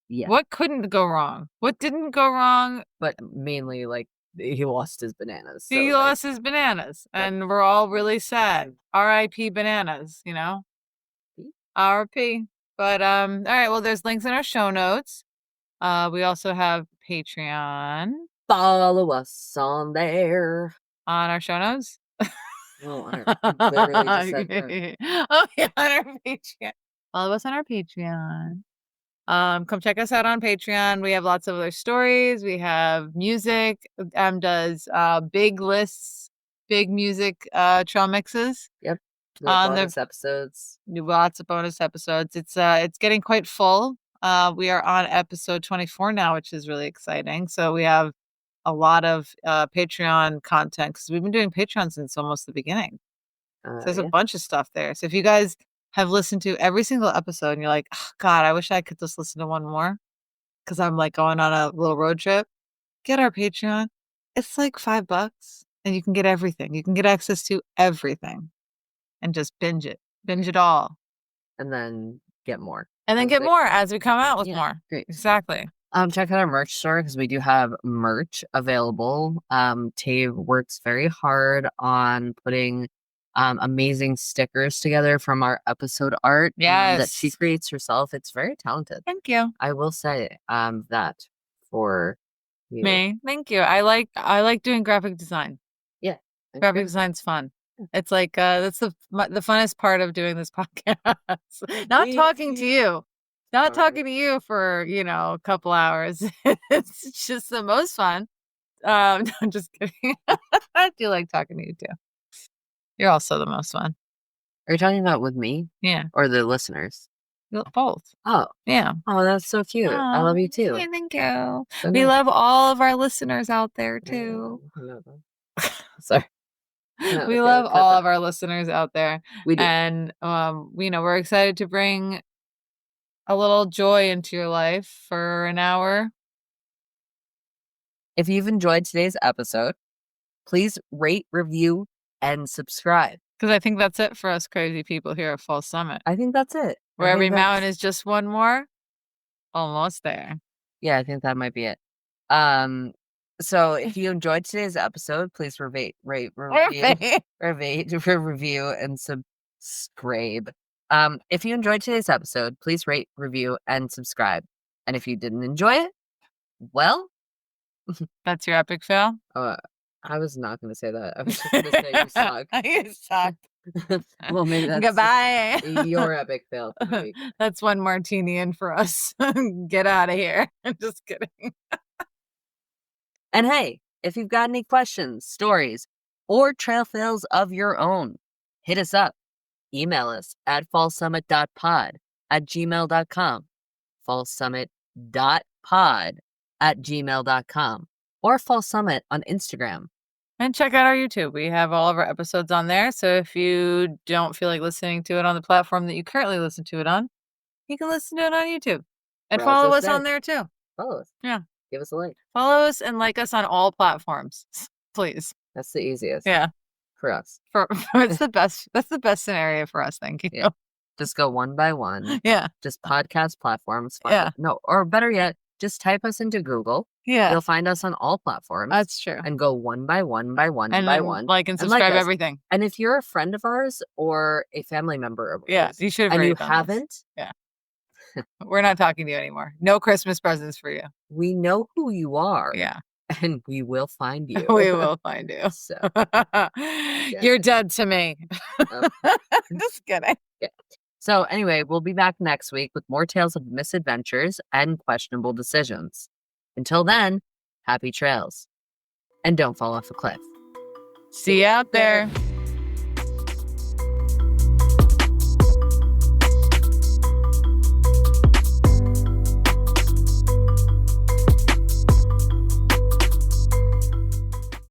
Speaker 2: Yeah.
Speaker 1: What couldn't go wrong? What didn't go wrong?
Speaker 2: But mainly like he lost his bananas. So
Speaker 1: He
Speaker 2: like,
Speaker 1: lost his bananas, and we're all really sad. R.I.P. bananas, you know? R.I.P. But all right, well, there's links in our show notes. We also have Patreon
Speaker 2: follow us on there.
Speaker 1: on our show notes.
Speaker 2: Oh, I literally just said that.
Speaker 1: Oh yeah, on our Patreon. Follow us on our Patreon. Come check us out on Patreon. We have lots of other stories. We have music. Does big lists, big music trail mixes.
Speaker 2: Yep.
Speaker 1: On
Speaker 2: Bonus episodes.
Speaker 1: lots of bonus episodes. It's getting quite full. We are on episode 24 now, which is really exciting. So we have a lot of Patreon content because we've been doing Patreon since almost the beginning. So there's a bunch of stuff there. So if you guys have listened to every single episode and you're like, oh, God, I wish I could just listen to one more because I'm like going on a little road trip, get our Patreon. It's like $5 and you can get everything. You can get access to everything and just binge it all.
Speaker 2: And then get more.
Speaker 1: And then get more as we come out with more.
Speaker 2: Great.
Speaker 1: Exactly.
Speaker 2: Check out our merch store because we do have merch available. Tave works very hard on putting amazing stickers together from our episode art that she creates herself. It's very talented.
Speaker 1: Thank you.
Speaker 2: I will say that for you.
Speaker 1: Me. Thank you. I like doing graphic design.
Speaker 2: Yeah.
Speaker 1: Graphic design's fun. It's like that's the funnest part of doing this podcast. Not talking to you. Not talking to you for, a couple hours. It's just the most fun. No, I'm just kidding. I do like talking to you too. You're also the most fun.
Speaker 2: Are you talking about with me?
Speaker 1: Yeah.
Speaker 2: Or the listeners?
Speaker 1: Both.
Speaker 2: Oh.
Speaker 1: Yeah.
Speaker 2: Oh, that's so cute. I love you too.
Speaker 1: Yeah, thank you. We love all of our listeners out there too.
Speaker 2: Sorry.
Speaker 1: We love all of our listeners out there.
Speaker 2: We do.
Speaker 1: And we're excited to bring a little joy into your life for an hour.
Speaker 2: If you've enjoyed today's episode, please rate, review, and subscribe.
Speaker 1: Because I think that's it for us crazy people here at Fall Summit.
Speaker 2: I think that's it.
Speaker 1: Where every mountain is just one more. Almost there.
Speaker 2: Yeah, I think that might be it. So if you enjoyed today's episode, please review, and subscribe. If you enjoyed today's episode, please rate, review, and subscribe. And if you didn't enjoy it, well,
Speaker 1: that's your epic fail.
Speaker 2: I was not going to say that. I was just going to say you suck.
Speaker 1: You suck.
Speaker 2: Well, maybe that's
Speaker 1: goodbye.
Speaker 2: Your epic fail for the week.
Speaker 1: That's one martini in for us. Get out of here. I'm just kidding.
Speaker 2: And hey, if you've got any questions, stories, or trail fails of your own, hit us up. Email us at fallsummit.pod@gmail.com, fallsummit.pod@gmail.com, or Fall Summit on Instagram.
Speaker 1: And check out our YouTube. We have all of our episodes on there. So if you don't feel like listening to it on the platform that you currently listen to it on, you can listen to it on YouTube. And follow us on there too.
Speaker 2: Follow us.
Speaker 1: Yeah.
Speaker 2: Give us a like.
Speaker 1: Follow us and like us on all platforms, please.
Speaker 2: That's the easiest.
Speaker 1: Yeah.
Speaker 2: for us.
Speaker 1: It's the best. That's the best scenario for us. Thank you.
Speaker 2: Yeah. Just go one by one.
Speaker 1: Yeah.
Speaker 2: Just podcast platforms.
Speaker 1: Yeah.
Speaker 2: No, or better yet, just type us into Google.
Speaker 1: Yeah.
Speaker 2: You'll find us on all platforms.
Speaker 1: That's true.
Speaker 2: And go one by one by one
Speaker 1: And
Speaker 2: by
Speaker 1: then
Speaker 2: one.
Speaker 1: like and subscribe
Speaker 2: us.
Speaker 1: everything.
Speaker 2: And if you're a friend of ours or a family member of ours,
Speaker 1: you should have
Speaker 2: and you
Speaker 1: done this.
Speaker 2: haven't,
Speaker 1: Yeah. We're not talking to you anymore. No Christmas presents for you.
Speaker 2: we know who you are.
Speaker 1: Yeah.
Speaker 2: And we will find you.
Speaker 1: We will find you.
Speaker 2: So
Speaker 1: you're dead to me. Just kidding.
Speaker 2: Yeah. So anyway, we'll be back next week with more tales of misadventures and questionable decisions. Until then, happy trails. And don't fall off a cliff.
Speaker 1: See you out there.